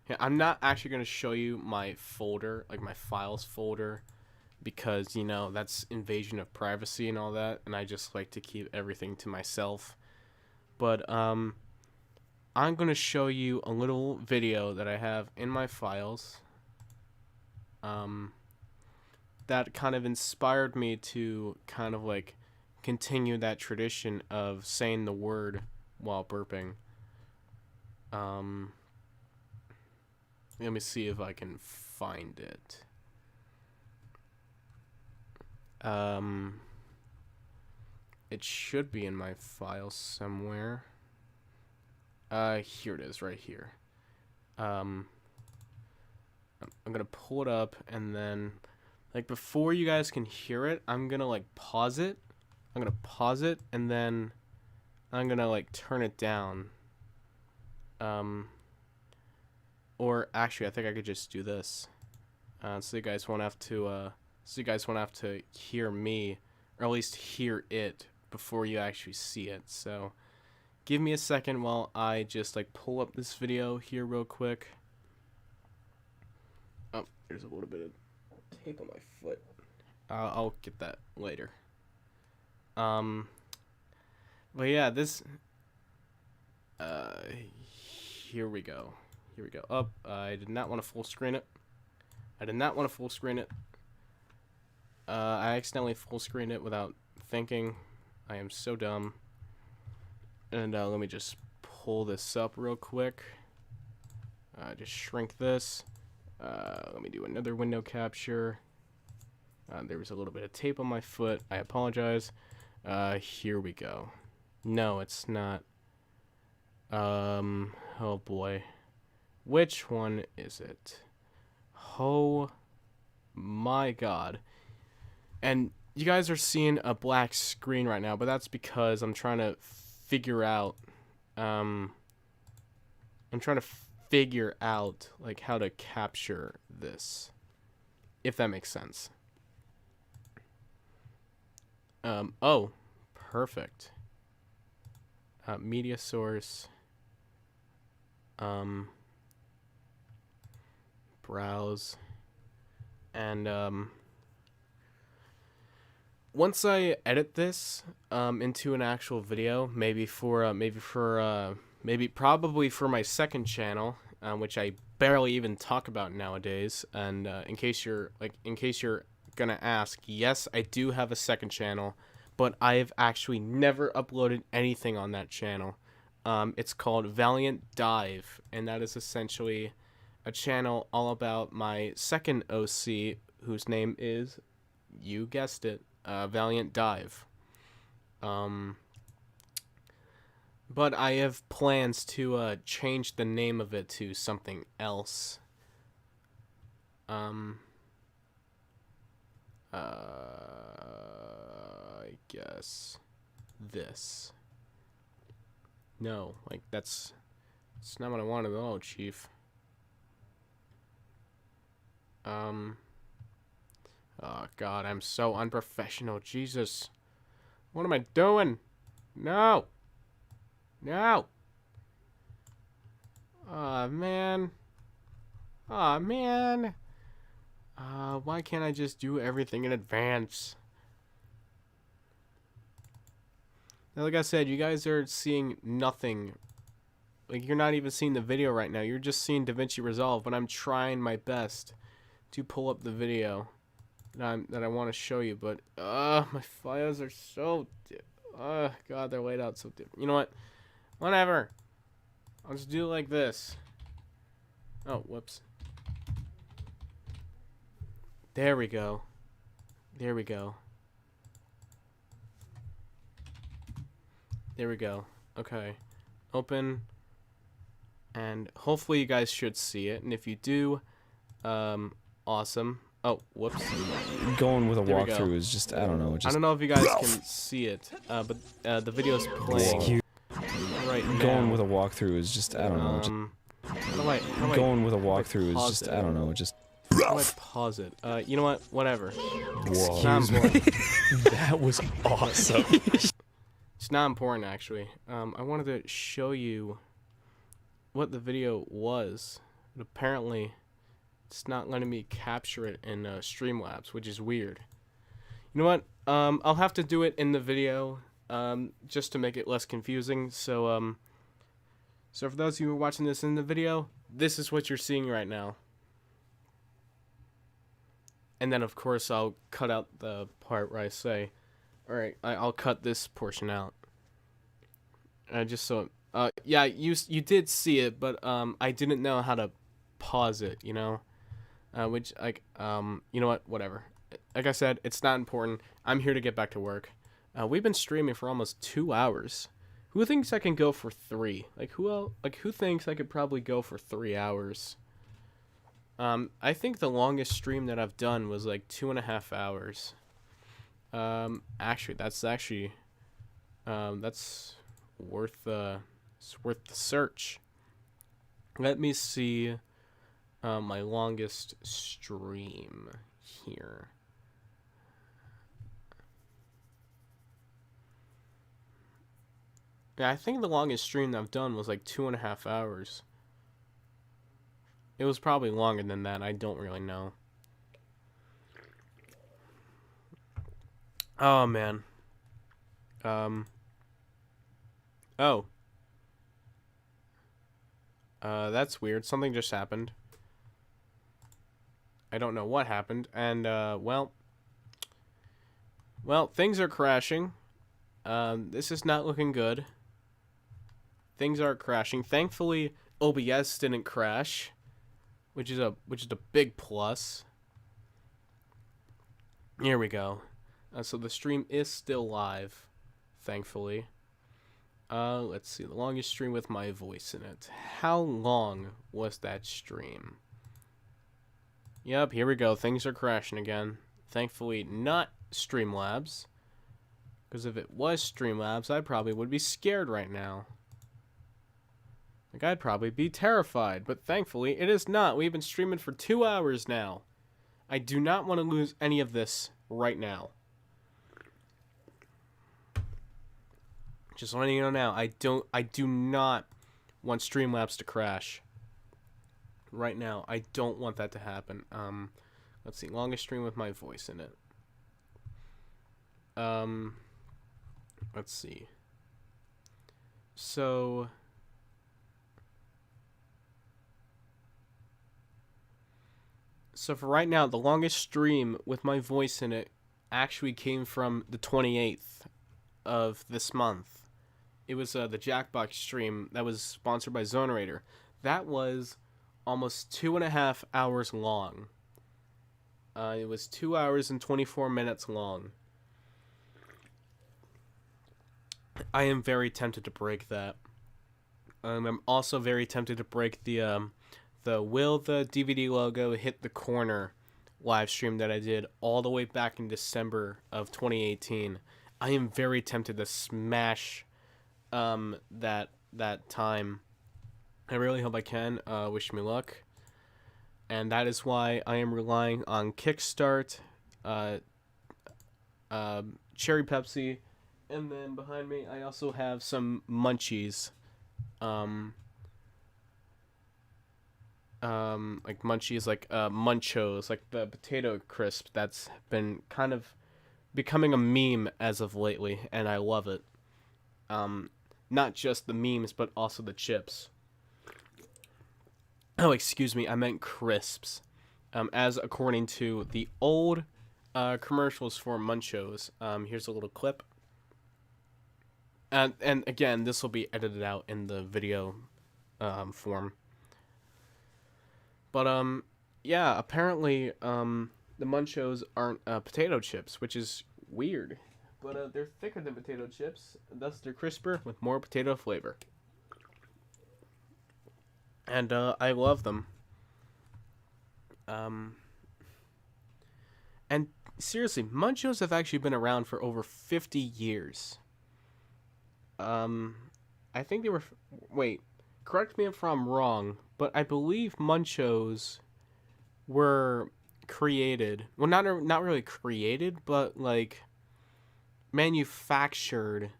S3: Yeah, I'm not actually gonna show you my folder, like my files folder, because you know that's invasion of privacy and all that, and I just like to keep everything to myself. But I'm gonna show you a little video that I have in my files that kind of inspired me to kind of like continue that tradition of saying the word while burping. Let me see if I can find it. It should be in my files somewhere. Here it is, right here. I'm gonna pull it up, and then, like, before you guys can hear it, I'm gonna, like, pause it. I'm gonna pause it, and then I'm gonna, like, turn it down. Or actually, I think I could just do this, so you guys won't have to, hear me, or at least hear it before you actually see it. So, give me a second while I just like pull up this video here real quick. Oh, there's a little bit of tape on my foot. I'll get that later. But yeah, this. Here we go. Oh, I did not want to full screen it. I accidentally full screened it without thinking. I am so dumb. And let me just pull this up real quick. Just shrink this. Let me do another window capture. There was a little bit of tape on my foot. I apologize. Here we go. No, it's not. Oh boy. Which one is it? Oh my god. And you guys are seeing a black screen right now, but that's because I'm trying to figure out, like how to capture this, if that makes sense. Oh, perfect. Media source. Browse. And, once I edit this, into an actual video, probably for my second channel, which I barely even talk about nowadays. And, in case you're gonna ask, yes, I do have a second channel, but I've actually never uploaded anything on that channel. It's called Valiant Dive, and that is essentially a channel all about my second OC, whose name is, you guessed it, Valiant Dive. But I have plans to change the name of it to something else. I guess this. No, like that's not what I wanted at all, Chief. Oh God, I'm so unprofessional. Jesus, what am I doing? No. No. Aw, man. Aw, man. Why can't I just do everything in advance? Now, like I said, you guys are seeing nothing. Like, you're not even seeing the video right now. You're just seeing DaVinci Resolve, but I'm trying my best to pull up the video that I want to show you. But, my files are so... God, they're laid out so different. You know what? Whatever. I'll just do it like this. Oh, whoops. There we go. There we go. There we go. Okay. Open. And hopefully you guys should see it. And if you do, awesome. Oh, whoops.
S11: Going with a walkthrough is just, I don't know.
S3: I don't know if you guys can see it, but the video's playing right now.
S11: Going with a walkthrough is just, I don't know. Going with a walkthrough is just, I don't know. Just.
S3: How do I pause it? You know what? Whatever.
S11: Whoa.
S3: That
S11: was awesome.
S3: It's not important, actually. I wanted to show you what the video was. But apparently, it's not letting me capture it in Streamlabs, which is weird. You know what? I'll have to do it in the video, just to make it less confusing. So for those of you who are watching this in the video, this is what you're seeing right now. And then, of course, I'll cut out the part where I say, alright, I'll cut this portion out. Just so, yeah, you did see it, but, I didn't know how to pause it, you know? Which, like, you know what, whatever. Like I said, it's not important. I'm here to get back to work. We've been streaming for almost 2 hours. Who thinks I can go for 3? Like, who thinks I could probably go for 3 hours? I think the longest stream that I've done was like 2.5 hours. Actually, that's worth the search. Let me see my longest stream here. Yeah, I think the longest stream that I've done was like 2.5 hours. It was probably longer than that. I don't really know. Oh, man. Oh. That's weird. Something just happened. I don't know what happened. And, well, things are crashing. This is not looking good. Things are crashing. Thankfully, OBS didn't crash. Which is a big plus. Here we go. So the stream is still live, thankfully. Let's see, the longest stream with my voice in it. How long was that stream? Yep, here we go. Things are crashing again. Thankfully, not Streamlabs. Because if it was Streamlabs, I probably would be scared right now. Like, I'd probably be terrified. But thankfully, it is not. We've been streaming for 2 hours now. I do not want to lose any of this right now. Just letting you know now, I do not want Streamlabs to crash. Right now, I don't want that to happen. Let's see, longest stream with my voice in it. Let's see. So for right now, the longest stream with my voice in it actually came from the 28th of this month. It was the Jackbox stream that was sponsored by Zonerator. That was almost 2.5 hours long. It was 2 hours and 24 minutes long. I am very tempted to break that. I'm also very tempted to break the Will the DVD logo hit the corner live stream that I did all the way back in December of 2018. I am very tempted to smash that time. I really hope I can. Wish me luck. And that is why I am relying on Kickstart, Cherry Pepsi, and then behind me I also have some munchies. Like munchies, like Munchos, like the potato crisp that's been kind of becoming a meme as of lately, and I love it. Not just the memes, but also the chips. Oh, excuse me, I meant crisps. As according to the old commercials for Munchos. Here's a little clip. And again, this will be edited out in the video form. But yeah, apparently the Munchos aren't potato chips, which is weird. But they're thicker than potato chips, thus they're crisper with more potato flavor. And I love them. And seriously, Munchos have actually been around for over 50 years. I think they were... Wait, correct me if I'm wrong, but I believe Munchos were created... Well, not really created, but, like, manufactured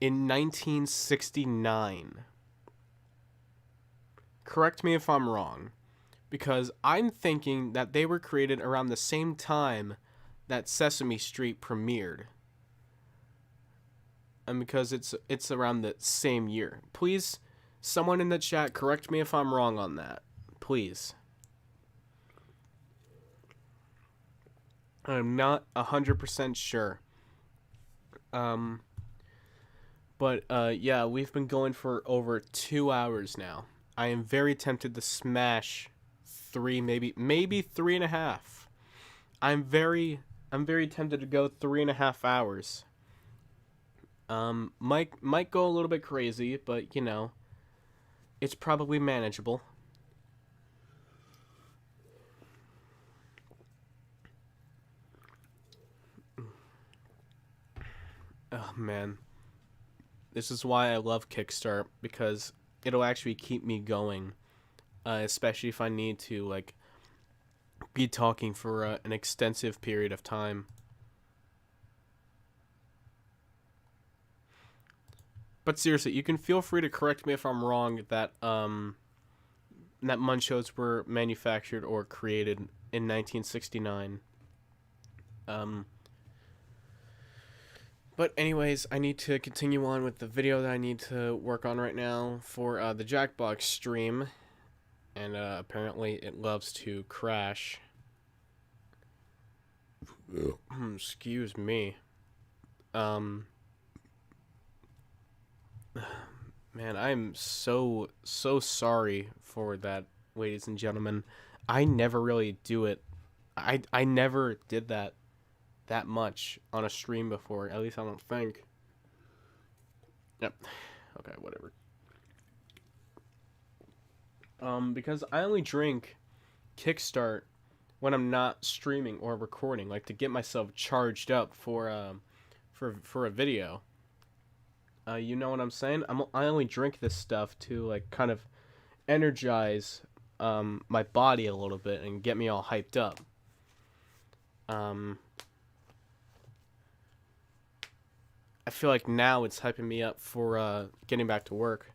S3: in 1969. Correct me if I'm wrong, because I'm thinking that they were created around the same time that Sesame Street premiered. And because it's around the same year. Please, someone in the chat, correct me if I'm wrong on that. Please. I'm not 100% sure. But yeah, we've been going for over 2 hours now. I am very tempted to smash 3, maybe 3.5. I'm very tempted to go 3.5 hours. Might go a little bit crazy, but you know, it's probably manageable. Oh man, this is why I love Kickstart, because it'll actually keep me going, especially if I need to like be talking for an extensive period of time. But seriously, you can feel free to correct me if I'm wrong that that Munchos were manufactured or created in 1969. But anyways, I need to continue on with the video that I need to work on right now for the Jackbox stream. And apparently it loves to crash. Excuse me. Man, I'm so sorry for that, ladies and gentlemen. I never really do it. I never did that much on a stream before. At least I don't think. Yep. Okay, whatever. Because I only drink Kickstart when I'm not streaming or recording, like to get myself charged up for a video. You know what I'm saying? I only drink this stuff to like kind of energize my body a little bit and get me all hyped up. I feel like now it's hyping me up for getting back to work.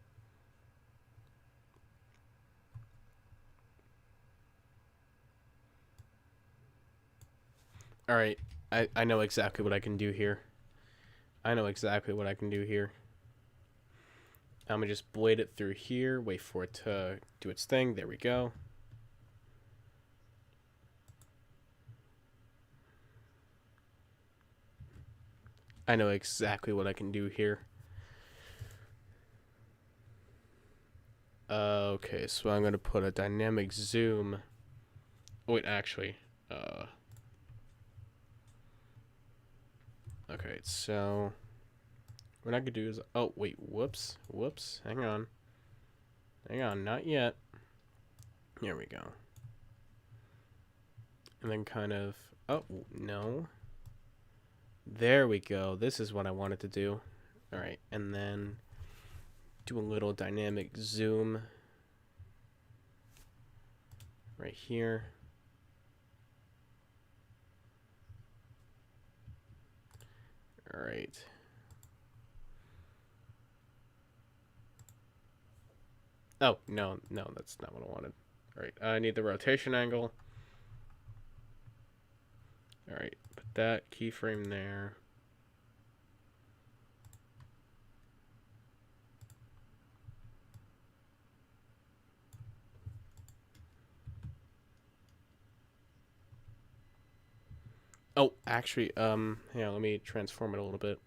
S3: Alright, I know exactly what I can do here. I'm gonna just blade it through here, wait for it to do its thing. There we go. I know exactly what I can do here. Okay, so I'm gonna put a dynamic zoom. Oh, wait, actually, okay, so what I could do is, oh wait, whoops, hang on, not yet. Here we go. And then kind of, oh no. There we go. This is what I wanted to do. Alright, and then do a little dynamic zoom right here. Alright. Oh, no, that's not what I wanted. Alright, I need the rotation angle. Alright, put that keyframe there. Oh, actually, yeah, let me transform it a little bit.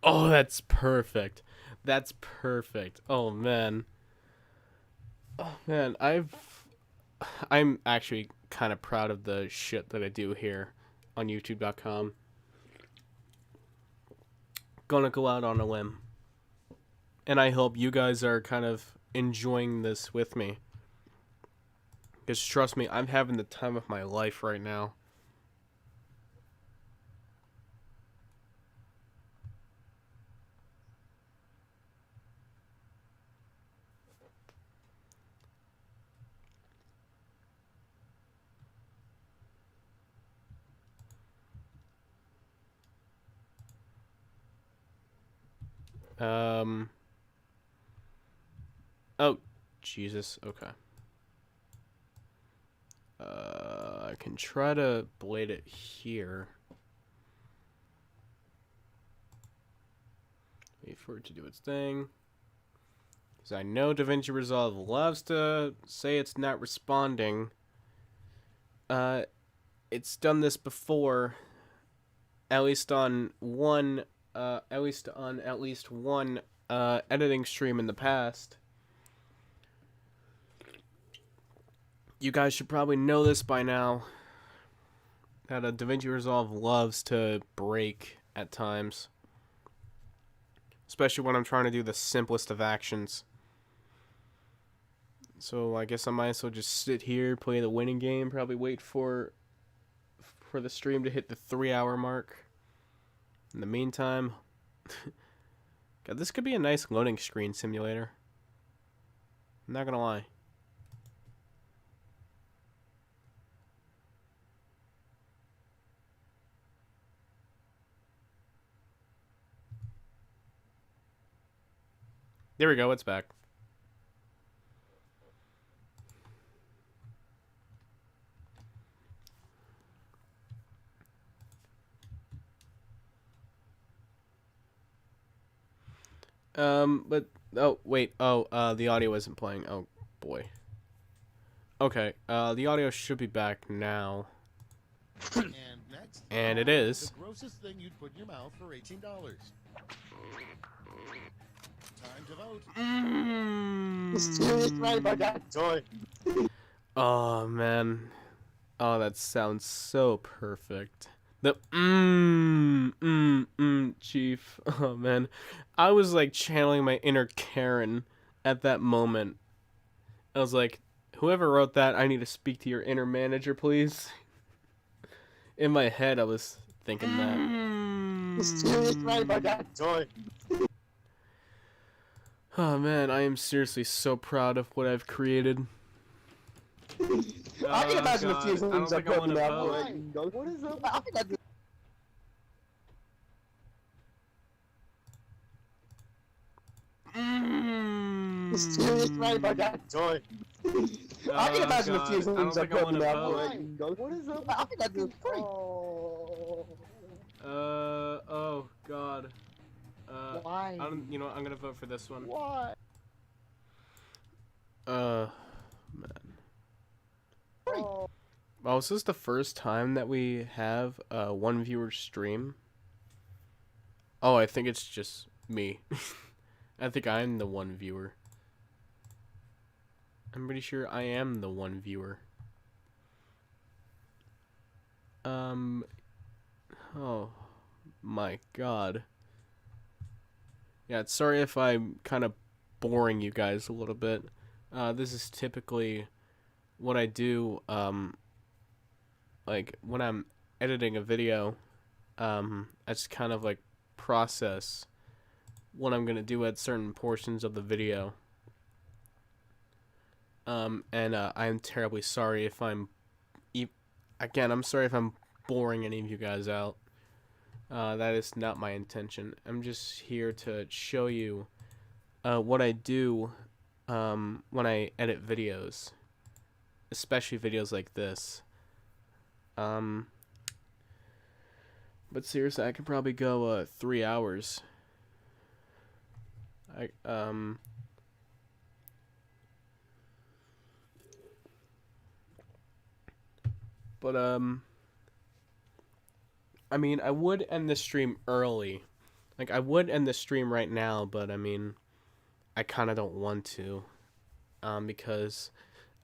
S3: Oh, that's perfect. That's perfect. Oh man. Oh man, I'm actually kind of proud of the shit that I do here on YouTube.com. Gonna go out on a limb. And I hope you guys are kind of enjoying this with me. Because trust me, I'm having the time of my life right now. Oh, Jesus, okay. I can try to blade it here. Wait for it to do its thing. Because I know DaVinci Resolve loves to say it's not responding. It's done this before, at least on at least one editing stream in the past. You guys should probably know this by now, that DaVinci Resolve loves to break at times. Especially when I'm trying to do the simplest of actions. So I guess I might as well just sit here, play the winning game, probably wait for the stream to hit the 3-hour mark. In the meantime, God, this could be a nice loading screen simulator. I'm not gonna lie. There we go, it's back. But, oh, wait, the audio isn't playing. Oh, boy. Okay, the audio should be back now.
S4: And next,
S3: And it is.
S4: the grossest thing you'd put in your mouth for $18. Time to vote.
S5: Serious right about that toy.
S3: Oh, man. Oh, that sounds so perfect. The chief. Oh man, I was like channeling my inner Karen at that moment. I was like, whoever wrote that, I need to speak to your inner manager, please. In my head, I was thinking that. Oh man, I am seriously so proud of what I've created.
S7: I can imagine a few things I put in that
S5: What is up? I think I did.
S7: I can imagine a few things I put in that
S5: What is up? I think I did.
S3: Oh god.
S5: Why?
S3: You know what, I'm gonna vote for this one.
S5: Why?
S3: Man. Well, is this the first time that we have a one viewer stream? Oh, I think it's just me. I think I'm the one viewer. I'm pretty sure I am the one viewer. Oh my god. Yeah, sorry if I'm kind of boring you guys a little bit. This is typically what I do, like when I'm editing a video. I just kind of like process what I'm gonna do at certain portions of the video. And I'm terribly sorry if I'm I'm sorry if I'm boring any of you guys out. That is not my intention. I'm just here to show you what I do when I edit videos, especially videos like this. But seriously, I could probably go 3 hours. I mean, I would end the stream early. Like, I would end the stream right now, but I mean, I kind of don't want to. Because,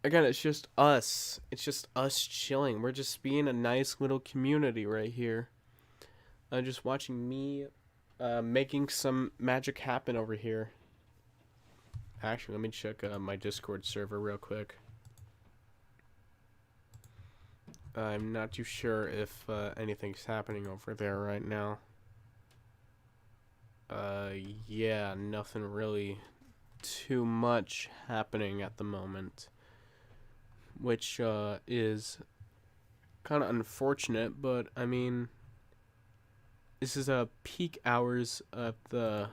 S3: again, it's just us. It's just us chilling. We're just being a nice little community right here. Just watching me making some magic happen over here. Actually, let me check my Discord server real quick. I'm not too sure if anything's happening over there right now. Yeah, nothing really too much happening at the moment, which is kind of unfortunate, but I mean, this is peak hours of the,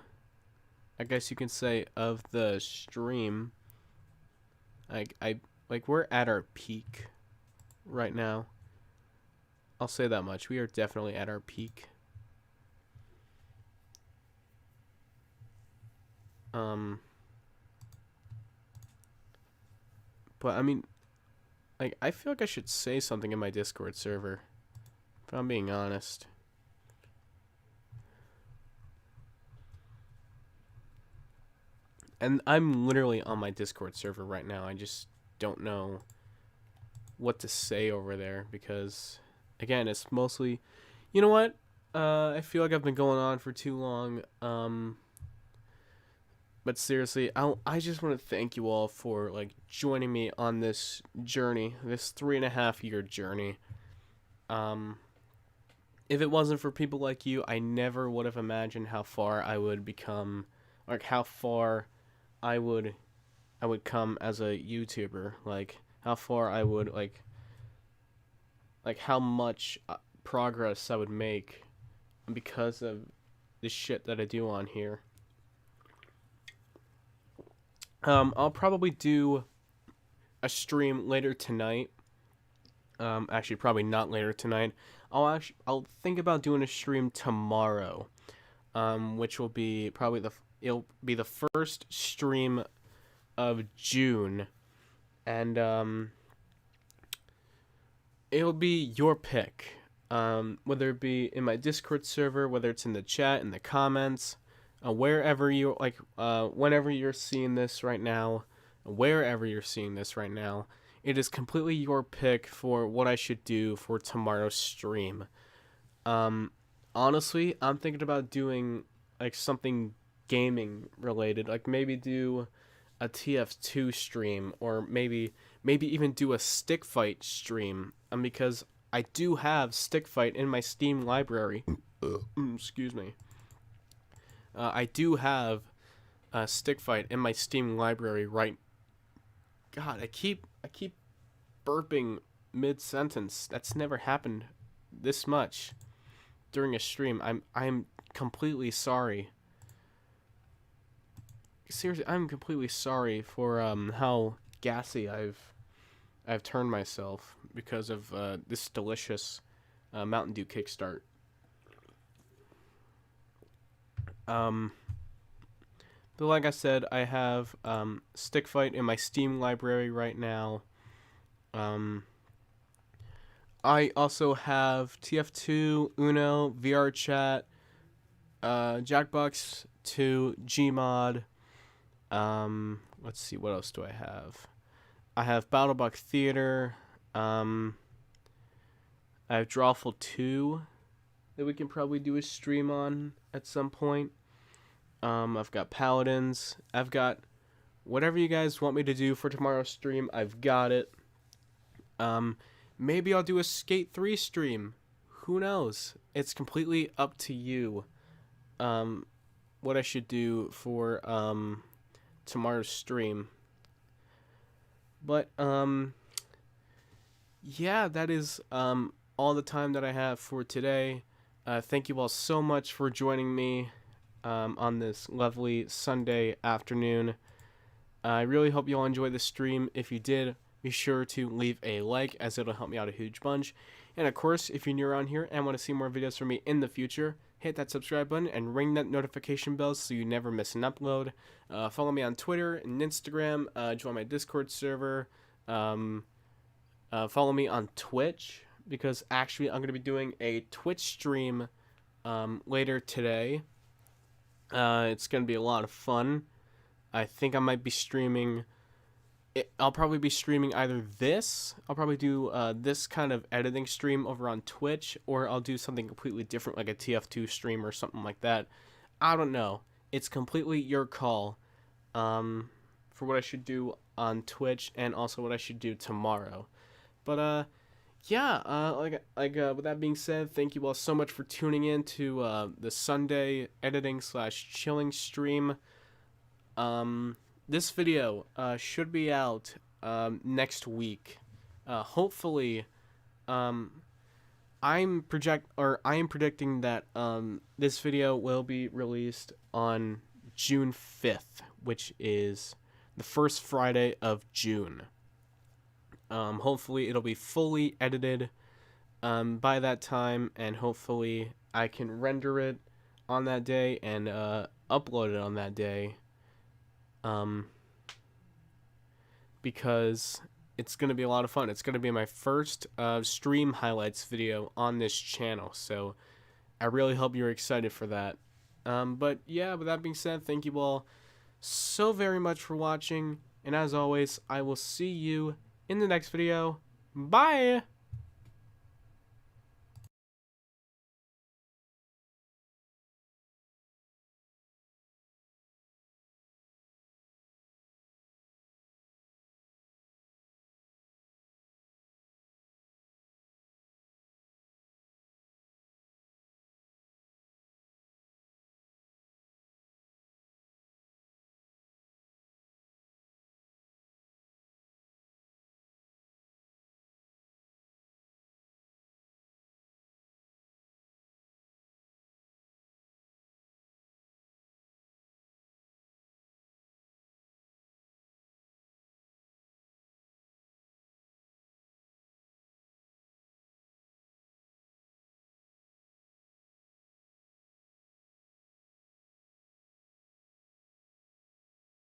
S3: I guess you can say, of the stream. Like we're at our peak right now. I'll say that much. We are definitely at our peak. But I mean, like, I feel like I should say something in my Discord server, if I'm being honest. And I'm literally on my Discord server right now. I just don't know what to say over there because, again, it's mostly, you know what? I feel like I've been going on for too long. But seriously, I just want to thank you all for like joining me on this journey, this 3.5-year journey. If it wasn't for people like you, I never would have imagined how far I would become, like how far I would come as a YouTuber, like how far I would like how much progress I would make because of the shit that I do on here. I'll probably do a stream later tonight. Actually, probably not later tonight. I'll think about doing a stream tomorrow, which will be probably it'll be the first stream of June, and it'll be your pick. Whether it be in my Discord server, whether it's in the chat, in the comments, wherever you like, whenever you're seeing this right now, wherever you're seeing this right now, it is completely your pick for what I should do for tomorrow's stream. Honestly, I'm thinking about doing like something gaming related, like maybe do a TF2 stream, or maybe even do a stick fight stream, because I do have stick fight in my Steam library. Excuse me. I do have a stick fight in my Steam library, right? God, I keep burping mid-sentence. That's never happened this much during a stream. I'm completely sorry. Seriously, I'm completely sorry for how gassy I've turned myself because of this delicious Mountain Dew Kickstart. But like I said, I have Stick Fight in my Steam library right now. I also have TF2, Uno, VR Chat, Jackbox 2, Gmod. Let's see, what else do I have? I have BattleBox Theater. I have Drawful 2 that we can probably do a stream on at some point. I've got Paladins. I've got whatever you guys want me to do for tomorrow's stream. I've got it. Maybe I'll do a Skate 3 stream. Who knows? It's completely up to you. What I should do for tomorrow's stream. But yeah, that is all the time that I have for today. Thank you all so much for joining me on this lovely Sunday afternoon. I really hope you all enjoyed the stream. If you did, be sure to leave a like, as it'll help me out a huge bunch. And of course, if you're new around here and want to see more videos from me in the future, hit that subscribe button and ring that notification bell so you never miss an upload. Follow me on Twitter and Instagram. Join my Discord server. Follow me on Twitch, because actually I'm going to be doing a Twitch stream later today. It's going to be a lot of fun. I think I might be streaming... I'll probably be streaming either this. I'll probably do this kind of editing stream over on Twitch, or I'll do something completely different, like a TF2 stream or something like that. I don't know. It's completely your call for what I should do on Twitch, and also what I should do tomorrow. But yeah, with that being said, thank you all so much for tuning in to the Sunday editing / chilling stream. This video should be out next week. Hopefully, I am predicting that this video will be released on June 5th, which is the first Friday of June. Hopefully it'll be fully edited by that time, and hopefully I can render it on that day and upload it on that day. Because it's going to be a lot of fun. It's going to be my first stream highlights video on this channel, so I really hope you're excited for that. But yeah, with that being said, thank you all so very much for watching, and as always, I will see you in the next video. Bye!